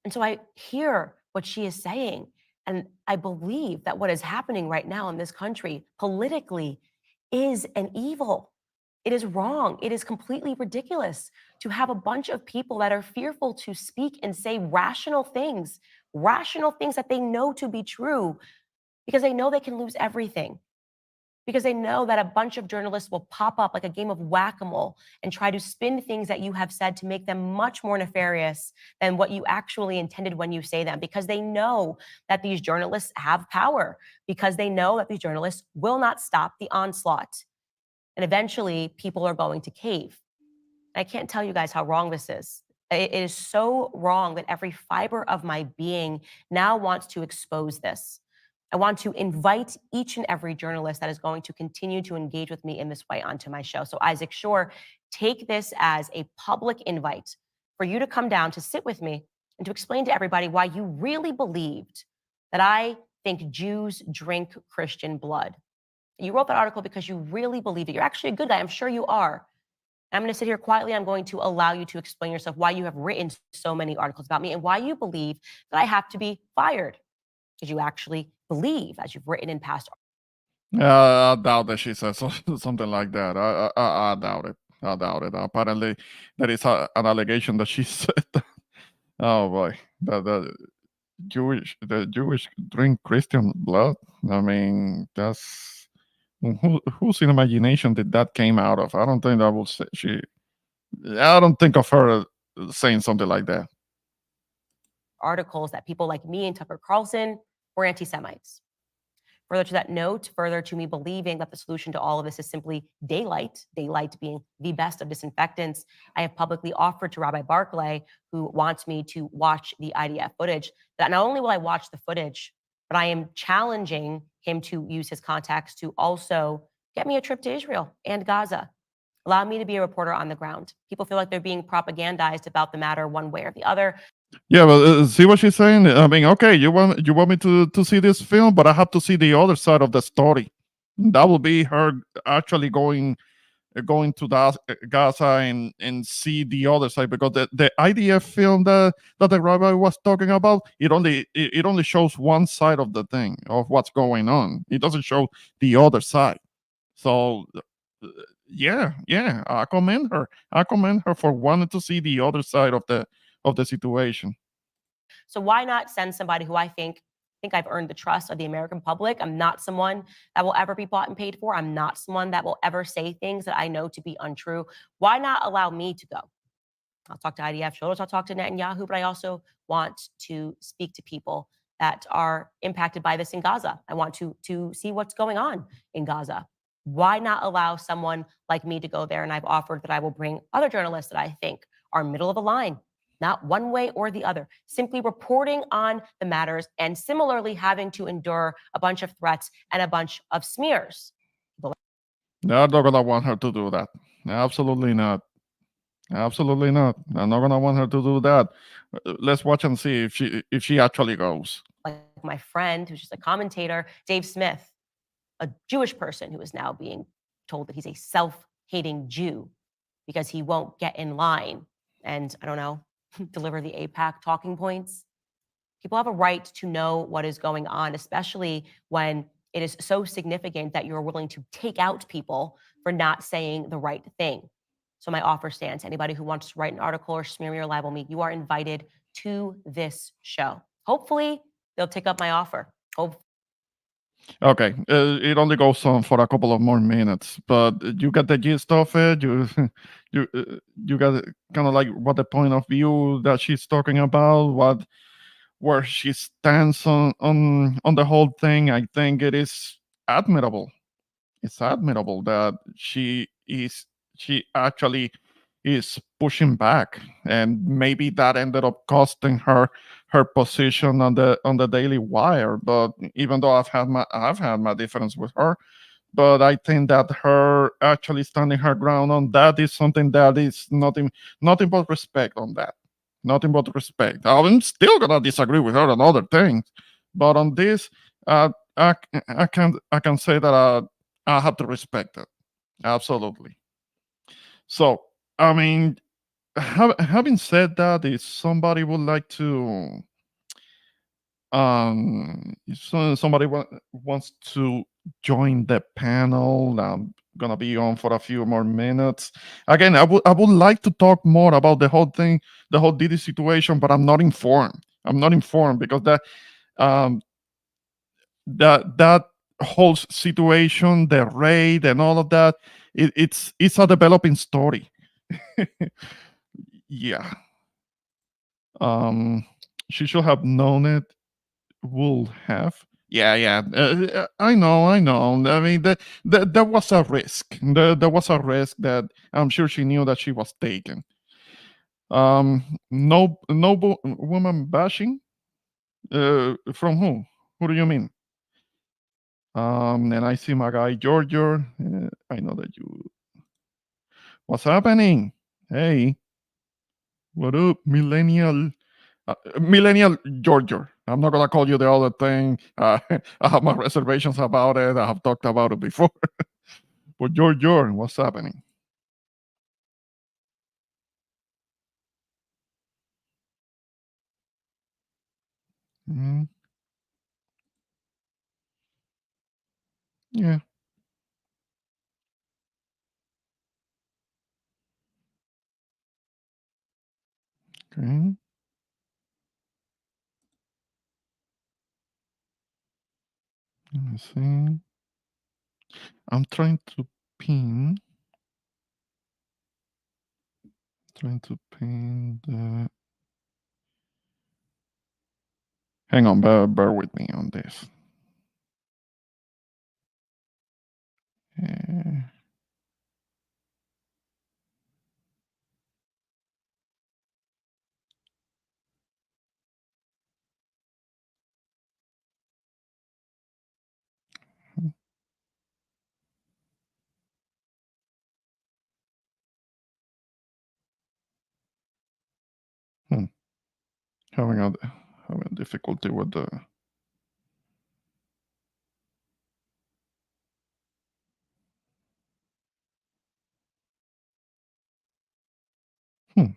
And so I hear what she is saying, and I believe that what is happening right now in this country politically is an evil. It is wrong. It is completely ridiculous to have a bunch of people that are fearful to speak and say rational things that they know to be true, because they know they can lose everything. Because they know that a bunch of journalists will pop up like a game of whack-a-mole and try to spin things that you have said to make them much more nefarious than what you actually intended when you say them. Because they know that these journalists have power. Because they know that these journalists will not stop the onslaught. And eventually, people are going to cave. I can't tell you guys how wrong this is. It is so wrong that every fiber of my being now wants to expose this. I want to invite each and every journalist that is going to continue to engage with me in this way onto my show. So Isaac Shore, take this as a public invite for you to come down to sit with me and to explain to everybody why you really believed that I think Jews drink Christian blood. You wrote that article because you really believed it. You're actually a good guy. I'm sure you are. I'm going to sit here quietly. I'm going to allow you to explain yourself, why you have written so many articles about me, and why you believe that I have to be fired. Because you actually believe, as you've written in past. I doubt that she said something like that. I doubt it. I doubt it. Apparently, there is an allegation that she said that. Oh boy, the Jewish drink Christian blood. I mean, that's whose imagination did that came out of? I don't think that will say she. I don't think of her saying something like that. Articles that people like me and Tucker Carlson were anti-Semites. Further to that note, further to me believing that the solution to all of this is simply daylight being the best of disinfectants, I have publicly offered to Rabbi Barclay, who wants me to watch the IDF footage, that not only will I watch the footage, but I am challenging him to use his contacts to also get me a trip to Israel and Gaza. Allow me to be a reporter on the ground. People feel like they're being propagandized about the matter one way or the other. Yeah, but see what she's saying. I mean, okay, you want me to see this film, but I have to see the other side of the story. That will be her actually going to Gaza and see the other side, because the IDF film that the rabbi was talking about, it only shows one side of the thing of what's going on. It doesn't show the other side. So yeah, I commend her. I commend her for wanting to see the other side of the situation. So why not send somebody who I think I've earned the trust of the American public? I'm not someone that will ever be bought and paid for. I'm not someone that will ever say things that I know to be untrue. Why not allow me to go? I'll talk to IDF shoulders, I'll talk to Netanyahu, but I also want to speak to people that are impacted by this in Gaza. I want to see what's going on in Gaza. Why not allow someone like me to go there? And I've offered that I will bring other journalists that I think are middle of the line, not one way or the other, simply reporting on the matters and similarly having to endure a bunch of threats and a bunch of smears. No, I'm not gonna want her to do that. Absolutely not. Absolutely not. I'm not gonna want her to do that. Let's watch and see if she actually goes. Like my friend, who's just a commentator, Dave Smith, a Jewish person who is now being told that he's a self-hating Jew because he won't get in line and, I don't know, deliver the APAC talking points. People have a right to know what is going on, especially when it is so significant that you're willing to take out people for not saying the right thing. So my offer stands. Anybody who wants to write an article or smear me or libel me, you are invited to this show. Hopefully, they'll take up my offer. Okay, it only goes on for a couple of more minutes, but you get the gist of it. You you you got kind of like what the point of view that she's talking about, what where she stands on the whole thing. I think it is admirable. It's admirable that she actually is pushing back, and maybe that ended up costing her her position on the Daily Wire. But even though I've had my difference with her, but I think that her actually standing her ground on that is something that is nothing but respect on that. Nothing but respect. I'm still gonna disagree with her on other things, but on this, I can say that I have to respect it. Absolutely. So, I mean, having said that, if somebody would like to, if somebody wants to join the panel, I'm gonna be on for a few more minutes. Again, I would like to talk more about the whole thing, the whole Diddy situation, but I'm not informed. I'm not informed because um that whole situation, the raid and all of that, it's a developing story. Yeah. Um, she should have known it. Would have. Yeah, yeah. I know, I know. I mean, there was a risk. There was a risk that I'm sure she knew that she was taking. No woman bashing. From who? Who do you mean? And I see my guy Giorgio. I know that you. What's happening? Hey, what up, millennial? Millennial Giorgio. I'm not gonna call you the other thing. I have my reservations about it. I have talked about it before. But Giorgio, what's happening? Mm, yeah. Okay. Let me see. I'm trying to pin. Trying to pin the. Hang on, bear with me on this. Uh, hmm, having a difficulty with the. Hmm,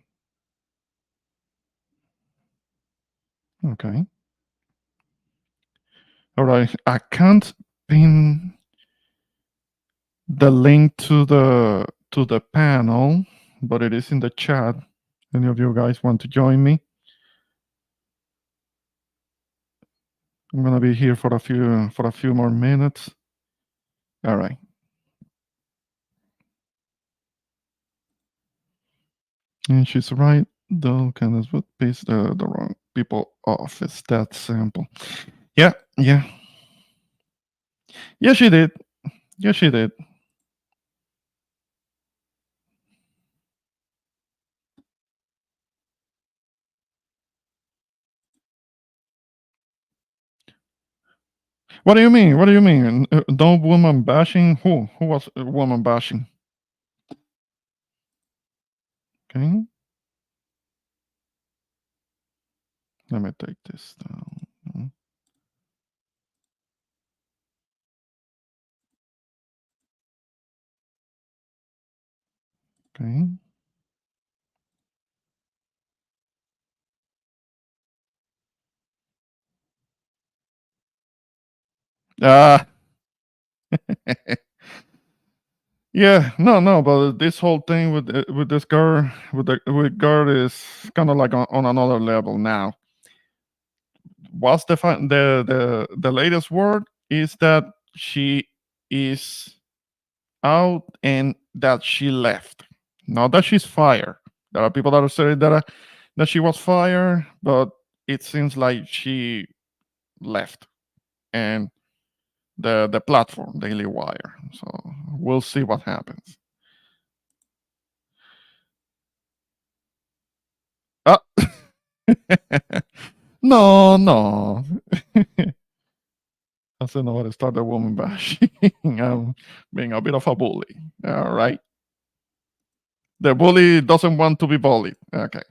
okay. All right. I can't pin the link to the panel, but it is in the chat. Any of you guys want to join me? I'm gonna be here for a few more minutes. All right. And she's right. Though kind of would piss the wrong people off. It's that simple. Yeah, yeah. Yeah, she did. Yeah, she did. What do you mean? What do you mean? No woman bashing? Who was woman bashing? Okay. Let me take this down. Okay. Ah. Yeah, no, but this whole thing with this girl with girl is kind of like on another level now. What's the latest word? is that she is out and that she left. Not that she's fired. There are people that are saying that she was fired, but it seems like she left and the platform Daily Wire. So we'll see what happens. Ah. No. I said nobody start the woman bashing. I'm being a bit of a bully. All right. The bully doesn't want to be bullied. Okay.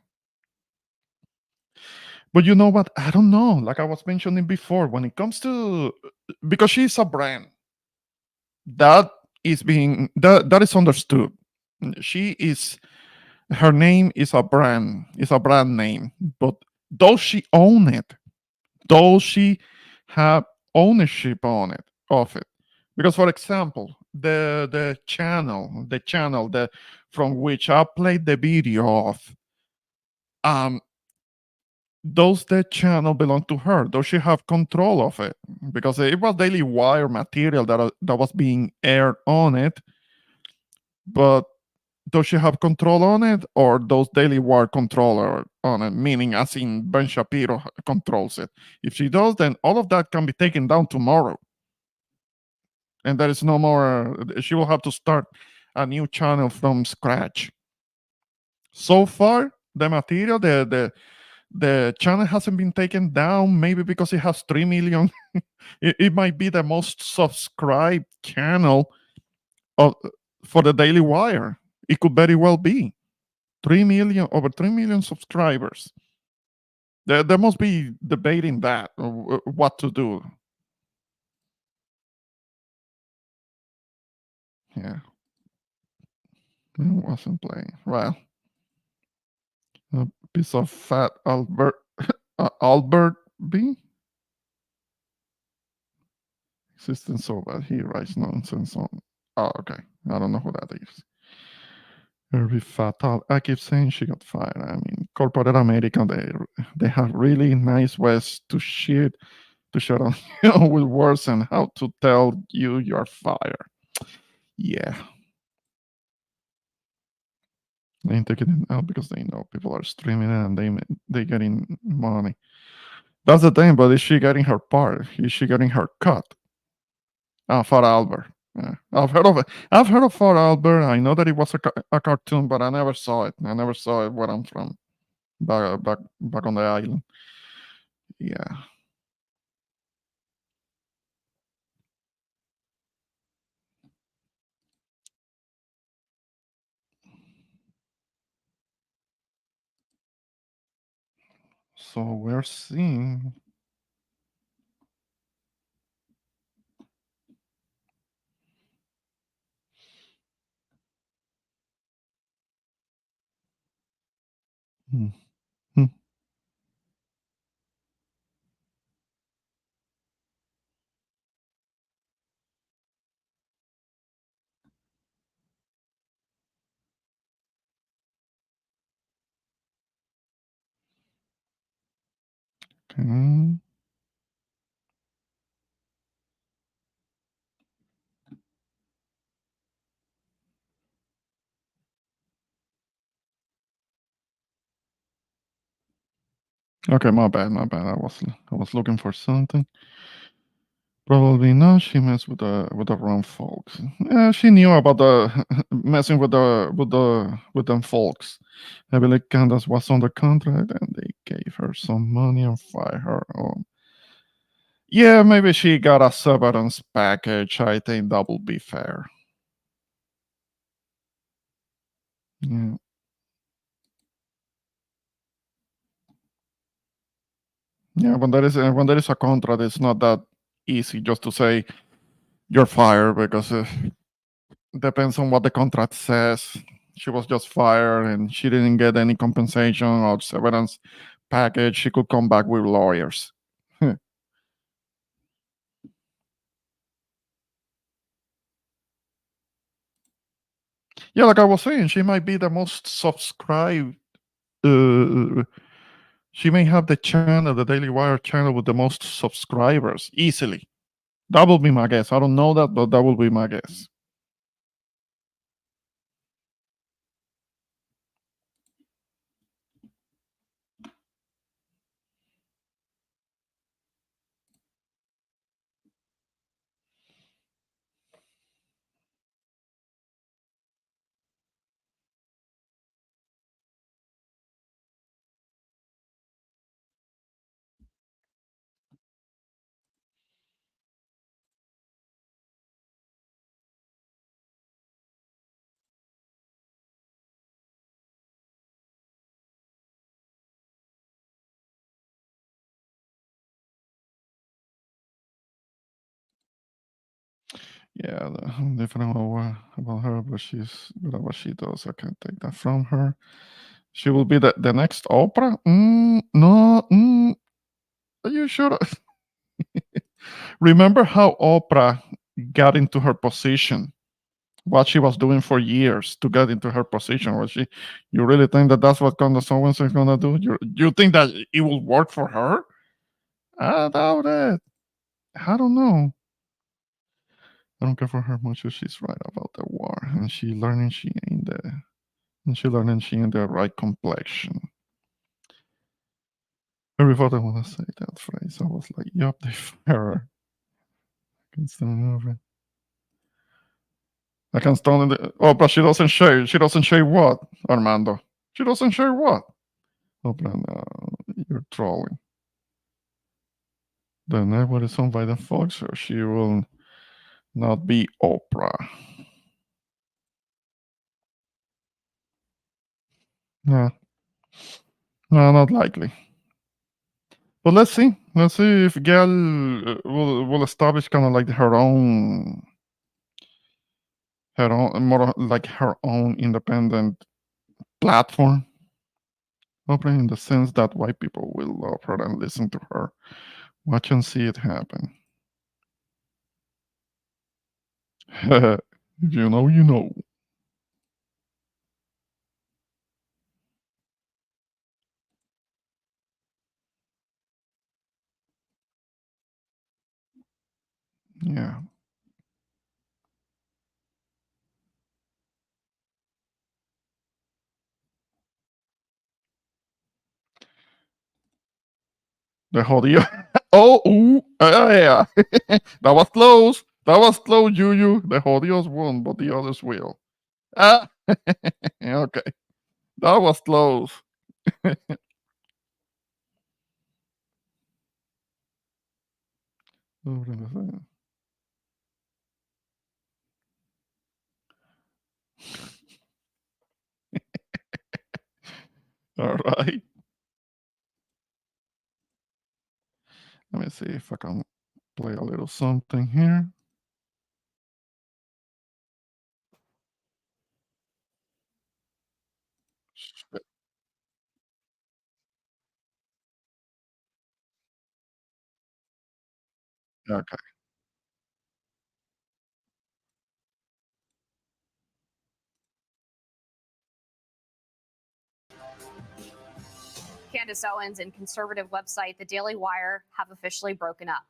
But you know what? I don't know. Like I was mentioning before, when it comes to, because she's a brand that that is understood. She is, her name is a brand. It's a brand name. But does she own it? Does she have ownership on it of it? Because, for example, the channel the from which I played the video of, does the channel belong to her? Does she have control of it? Because it was Daily Wire material that was being aired on it, but does she have control on it, or does Daily Wire control on it? Meaning, as in Ben Shapiro controls it. If she does, then all of that can be taken down tomorrow, and there is no more. She will have to start a new channel from scratch. So far, the material, the channel hasn't been taken down, maybe because it has 3 million. It might be the most subscribed channel of, for the Daily Wire. It could very well be 3 million, over 3 million subscribers. There must be debating that, what to do. Yeah. It wasn't playing. Well, a piece of fat Albert Albert B. Existence so bad he writes nonsense on. Oh, okay. I don't know who that is. Very fatal. I keep saying she got fired. I mean, corporate America, they have really nice ways to shit on you with words and how to tell you you're fired. Yeah. They take it out because they know people are streaming it and they getting money. That's the thing, but is she getting her part? Is she getting her cut? Fat Albert. Yeah. I've heard of it. I've heard of Fat Albert. I know that it was a cartoon, but I never saw it. I never saw it where I'm from. Back on the island. Yeah. So we're seeing. Hmm. Hmm. Okay. Okay, my bad. I was looking for something. Probably not. She messed with the wrong folks. Yeah, she knew about the messing with them folks. I believe Candace was on the contract, and they gave her some money and fired her. Yeah, maybe she got a severance package. I think that would be fair. Yeah. Yeah, when there is a contract, it's not that easy just to say you're fired, because depends on what the contract says. She was just fired and she didn't get any compensation or severance package. She could come back with lawyers. Yeah, like I was saying, she might be the most subscribed. She may have the channel, the Daily Wire channel, with the most subscribers easily. That will be my guess. I don't know that, but that will be my guess. Yeah, I'm different about her, but she's good at what she does. I can't take that from her. She will be the next Oprah? No. Are you sure? Remember how Oprah got into her position? What she was doing for years to get into her position? You really think that that's what Candace Owens is gonna do? You think that it will work for her? I doubt it. I don't know. I don't care for her much if she's right about the war, and she learning she ain't the right complexion. Every thought I want to say that phrase, I was like, yup, they fire her. I can stand over. I can stand it. Oh, but she doesn't shave. She doesn't shave what, Armando? She doesn't shave what? Oh, but no, you're trolling. The neighbor is owned by the Fox, so she will not be Oprah. No, not likely. But let's see. Let's see if Gail will establish kind of like her own, more like her own independent platform. Oprah, in the sense that white people will love her and listen to her. Watch and see it happen. If you know, you know. Yeah. The jodido. Oh, yeah. That was close. That was close, Juju. The jodidos won, but the others will. Ah, okay. That was close. All right. Let me see if I can play a little something here. Okay. Candace Owens and conservative website The Daily Wire have officially broken up.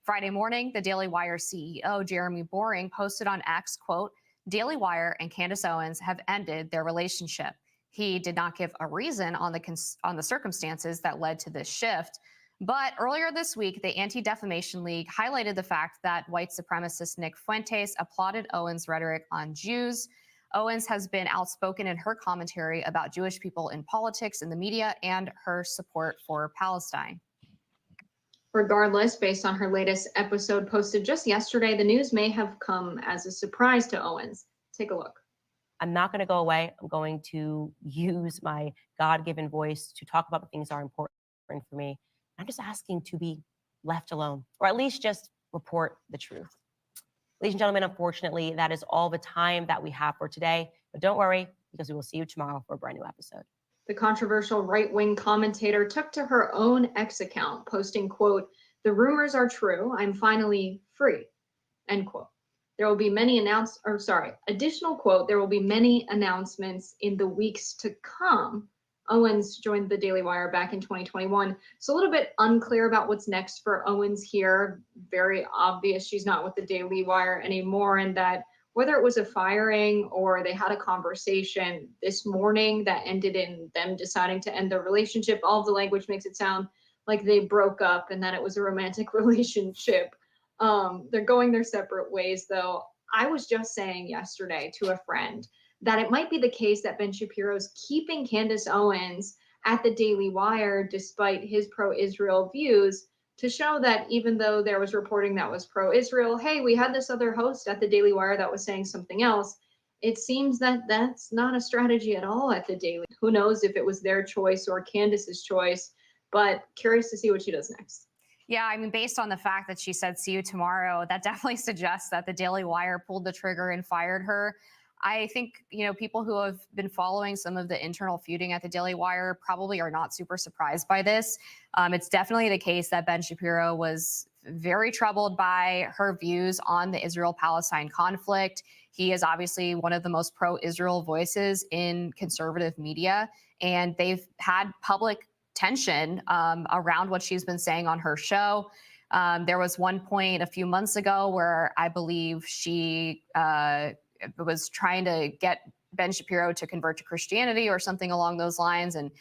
Friday morning, The Daily Wire CEO Jeremy Boring posted on X, quote, Daily Wire and Candace Owens have ended their relationship. He did not give a reason on the circumstances that led to this shift. But earlier this week, the Anti-Defamation League highlighted the fact that white supremacist Nick Fuentes applauded Owens' rhetoric on Jews. Owens has been outspoken in her commentary about Jewish people in politics, in the media, and her support for Palestine. Regardless, based on her latest episode posted just yesterday, the news may have come as a surprise to Owens. Take a look. I'm not going to go away. I'm going to use my God-given voice to talk about the things that are important for me. I'm just asking to be left alone, or at least just report the truth. Ladies and gentlemen, unfortunately, that is all the time that we have for today. But don't worry, because we will see you tomorrow for a brand new episode. The controversial right-wing commentator took to her own X account, posting, quote, the rumors are true. I'm finally free, end quote. There will be many additional quote, there will be many announcements in the weeks to come, Owens joined the Daily Wire back in 2021. So a little bit unclear about what's next for Owens here. Very obvious she's not with the Daily Wire anymore, and that whether it was a firing or they had a conversation this morning that ended in them deciding to end their relationship, all of the language makes it sound like they broke up and that it was a romantic relationship. They're going their separate ways, though. I was just saying yesterday to a friend that it might be the case that Ben Shapiro's keeping Candace Owens at the Daily Wire despite his pro-Israel views, to show that even though there was reporting that was pro-Israel, hey, we had this other host at the Daily Wire that was saying something else. It seems that that's not a strategy at all at the Daily. Who knows if it was their choice or Candace's choice, but curious to see what she does next. Yeah, I mean, based on the fact that she said, see you tomorrow, that definitely suggests that the Daily Wire pulled the trigger and fired her. I think, people who have been following some of the internal feuding at the Daily Wire probably are not super surprised by this. It's definitely the case that Ben Shapiro was very troubled by her views on the Israel-Palestine conflict. He is obviously one of the most pro-Israel voices in conservative media, and they've had public tension around what she's been saying on her show. There was one point a few months ago where I believe she was trying to get Ben Shapiro to convert to Christianity or something along those lines. And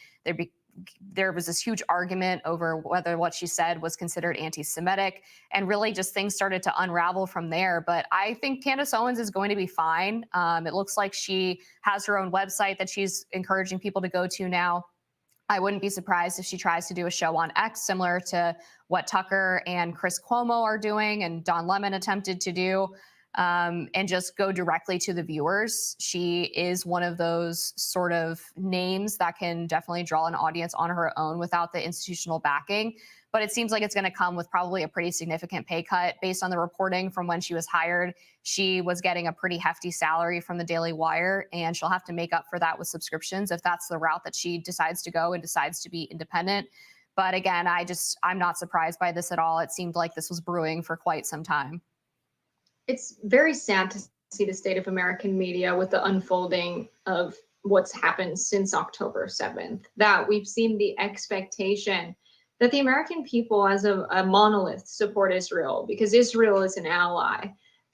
there was this huge argument over whether what she said was considered anti-Semitic, and really just things started to unravel from there. But I think Candace Owens is going to be fine. It looks like she has her own website that she's encouraging people to go to now. I wouldn't be surprised if she tries to do a show on X, similar to what Tucker and Chris Cuomo are doing and Don Lemon attempted to do, and just go directly to the viewers. She is one of those sort of names that can definitely draw an audience on her own without the institutional backing. But it seems like it's going to come with probably a pretty significant pay cut. Based on the reporting from when she was hired, she was getting a pretty hefty salary from the Daily Wire, and she'll have to make up for that with subscriptions if that's the route that she decides to go and decides to be independent. But again, I'm not surprised by this at all. It seemed like this was brewing for quite some time. It's very sad to see the state of American media with the unfolding of what's happened since October 7th, that we've seen the expectation that the American people as a monolith support Israel because Israel is an ally,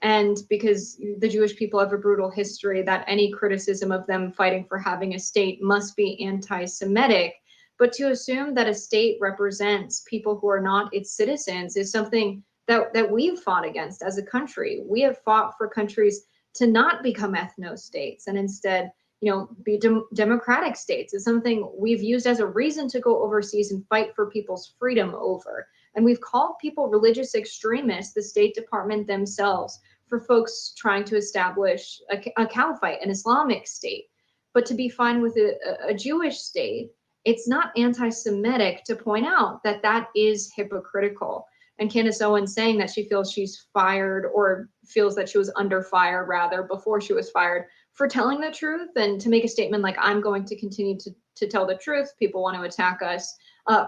and because the Jewish people have a brutal history, that any criticism of them fighting for having a state must be anti-Semitic. But to assume that a state represents people who are not its citizens is something that we've fought against as a country. We have fought for countries to not become ethno-states and instead be democratic states. Is something we've used as a reason to go overseas and fight for people's freedom over. And we've called people religious extremists, the State Department themselves, for folks trying to establish a caliphate, an Islamic state. But to be fine with a Jewish state, it's not anti-Semitic to point out that that is hypocritical. And Candace Owens saying that she feels she's fired, or feels that she was under fire rather before she was fired, for telling the truth, and to make a statement like, I'm going to continue to tell the truth. People want to attack us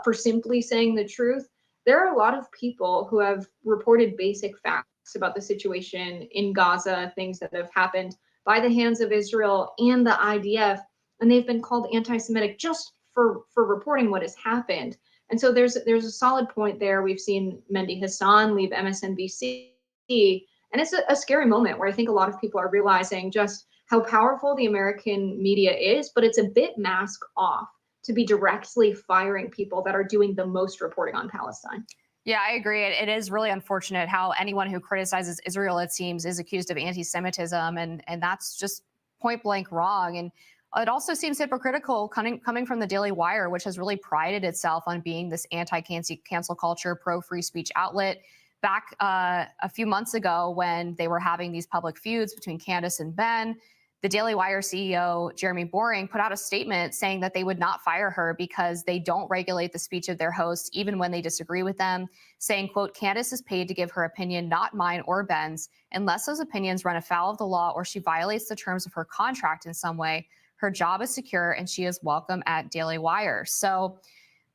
for simply saying the truth. There are a lot of people who have reported basic facts about the situation in Gaza, things that have happened by the hands of Israel and the IDF, and they've been called anti-Semitic just for reporting what has happened. And so there's a solid point there. We've seen Mehdi Hassan leave MSNBC, and it's a scary moment where I think a lot of people are realizing just how powerful the American media is, but it's a bit mask off to be directly firing people that are doing the most reporting on Palestine. Yeah, I agree. It is really unfortunate how anyone who criticizes Israel, it seems, is accused of anti-Semitism, and that's just point blank wrong. And it also seems hypocritical coming from the Daily Wire, which has really prided itself on being this anti-cancel culture, pro-free speech outlet. Back a few months ago, when they were having these public feuds between Candace and Ben, the Daily Wire CEO, Jeremy Boring, put out a statement saying that they would not fire her because they don't regulate the speech of their hosts, even when they disagree with them, saying, quote, Candace is paid to give her opinion, not mine or Ben's. Unless those opinions run afoul of the law or she violates the terms of her contract in some way, her job is secure and she is welcome at Daily Wire. So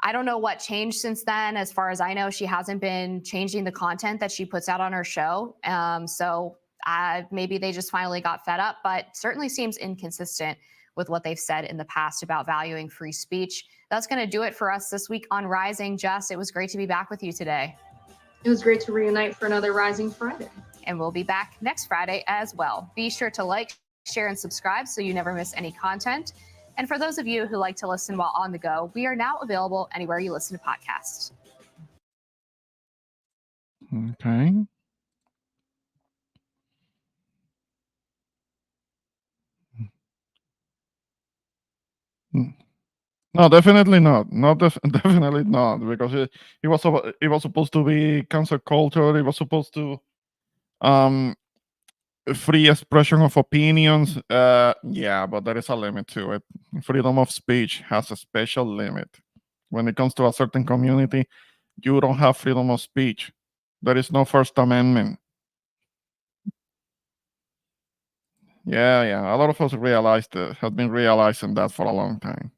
I don't know what changed since then. As far as I know, she hasn't been changing the content that she puts out on her show. So maybe they just finally got fed up, but certainly seems inconsistent with what they've said in the past about valuing free speech. That's going to do it for us this week on Rising. Jess, it was great to be back with you today. It was great to reunite for another Rising Friday. And we'll be back next Friday as well. Be sure to like, share, and subscribe so you never miss any content. And for those of you who like to listen while on the go, we are now available anywhere you listen to podcasts. Okay. Mm. No, definitely not. Not definitely not, because it was supposed to be cancel culture. It was supposed to um free expression of opinions. Yeah, but there is a limit to it. Freedom of speech has a special limit. When it comes to a certain community, you don't have freedom of speech. There is no First Amendment. Yeah, yeah. A lot of us have been realizing that for a long time.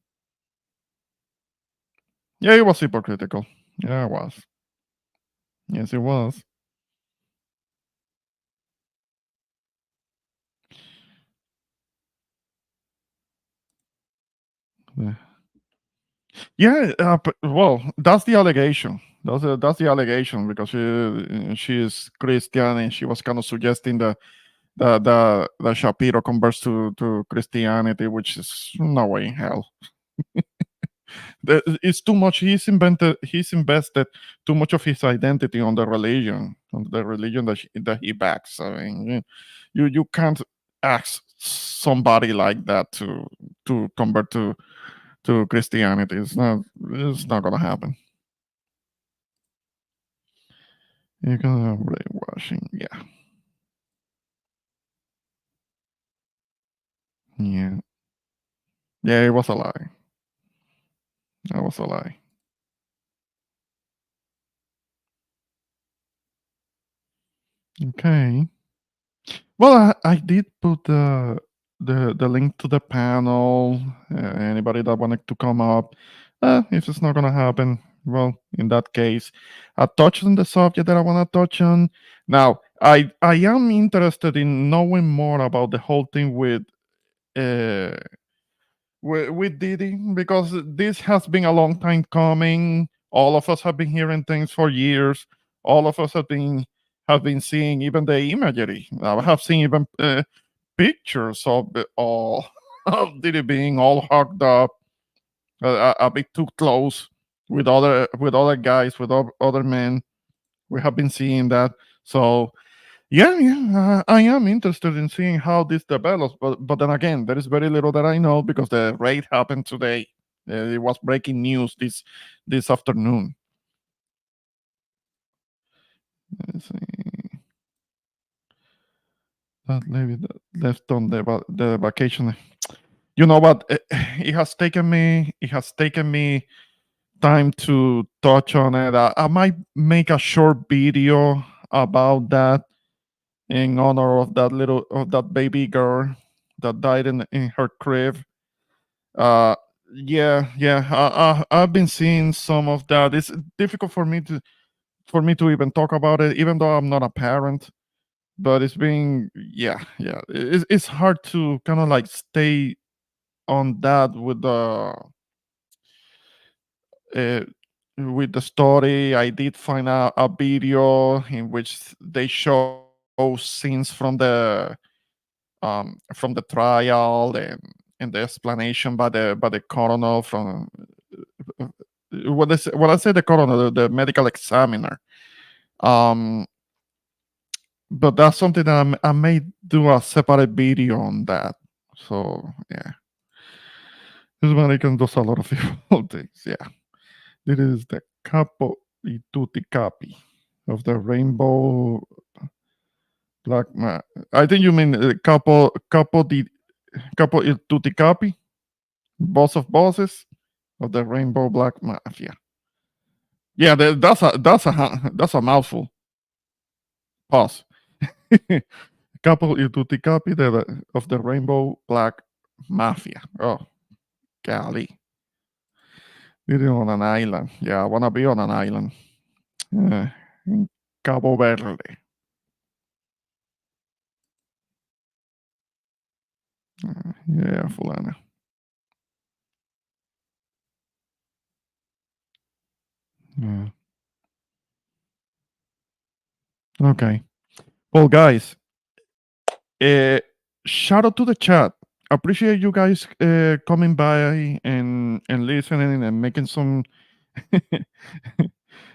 Yeah, it was hypocritical. Yeah, it was. Yes, it was. Yeah. Yeah, well, that's the allegation. That's the allegation, because she is Christian, and she was kind of suggesting the Shapiro converts to Christianity, which is no way in hell. It's too much. He's invested too much of his identity on the religion, that he backs. I mean, you can't ask somebody like that to convert to Christianity. It's not gonna happen. You're gonna brainwashing, yeah. Yeah. Yeah, it was a lie. That was a lie. Okay. Well, I did put the link to the panel. Anybody that wanted to come up, if it's not gonna happen, well, in that case, I touched on the subject that I want to touch on. Now, I am interested in knowing more about the whole thing uh, with Didi, because this has been a long time coming. All of us have been hearing things for years. All of us have been seeing even the imagery. I have seen even pictures of all of Didi being all hugged up, a bit too close with other guys, other men. We have been seeing that. So yeah, yeah, I am interested in seeing how this develops, but then again, there is very little that I know, because the raid happened today. It was breaking news this afternoon. Let's see. That lady that left on the vacation. You know what? It has taken me time to touch on it. I might make a short video about that, in honor of that baby girl that died in her crib. Uh, yeah, yeah. I've been seeing some of that. It's difficult for me to even talk about it, even though I'm not a parent. But it's been, yeah, yeah. It's hard to kind of like stay on that uh, with the story. I did find a video in which they show scenes from the trial, and the explanation by the coroner, from uh, what I say, the coroner, the medical examiner. Um, but that's something that I may do a separate video on that. So yeah, this American does a lot of evil things. Yeah, this is the capo y tutti capi of the rainbow black man. I think you mean capo il tutti capi, boss of bosses of the rainbow black mafia. Yeah, that's a mouthful. Pause. Capo il tutti capi of the rainbow black mafia. Oh, golly. Living on an island. Yeah, I want to be on an island. In Cabo Verde. Yeah, fulana. Yeah. Okay. Well, guys, uh, shout out to the chat. Appreciate you guys coming by and listening and making some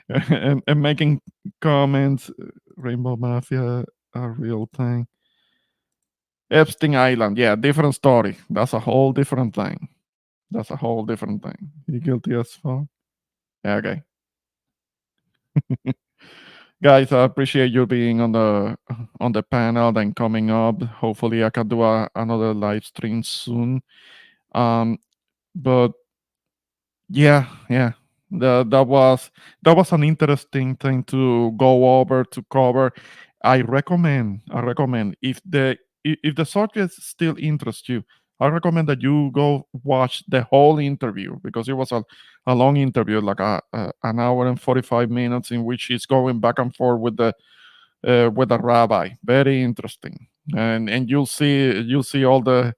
and making comments. Rainbow Mafia, a real thing. Epstein Island, yeah, different story. That's a whole different thing. That's a whole different thing. You guilty as fuck? Yeah, okay. Guys, I appreciate you being on the panel and coming up. Hopefully, I can do another live stream soon. Um, but yeah, that was an interesting thing to go over to cover. I recommend if the subject still interests you, I recommend that you go watch the whole interview because it was a long interview, like an hour and 45 minutes, in which he's going back and forth with the rabbi. Very interesting, and you'll see all the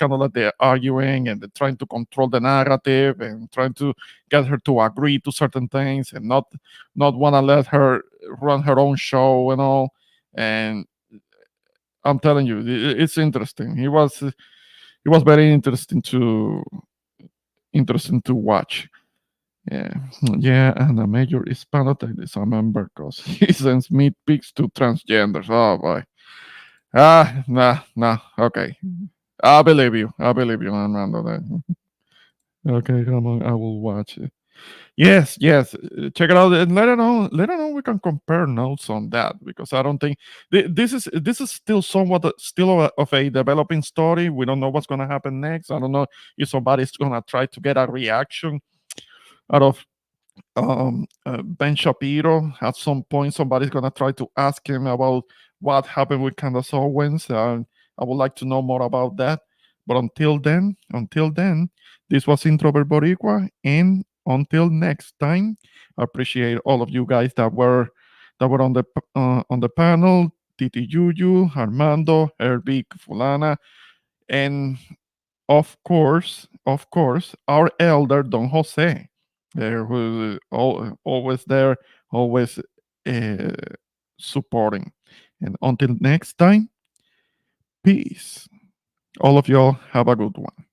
kind of like they're arguing and they're trying to control the narrative and trying to get her to agree to certain things and not want to let her run her own show and all. And I'm telling you, it's interesting. It was very interesting to watch. Yeah, yeah, and the major Hispano is a member because he sends meat pics to transgenders. Oh boy. Nah. Okay, I believe you, Armando. Okay, come on, I will watch it. Yes. Check it out and let it know. Let it know. We can compare notes on that because I don't think this is still somewhat still of a developing story. We don't know what's gonna happen next. I don't know if somebody's gonna try to get a reaction out of Ben Shapiro. At some point, somebody's gonna try to ask him about what happened with Candace Owens. I would like to know more about that. But until then, this was Introvert Boricua, and until next time, I appreciate all of you guys that were on the panel. Titi Yuyu, Armando, Herbie, Fulana, and of course, our elder Don Jose, there who always there, always uh, supporting. And until next time, peace. All of y'all have a good one.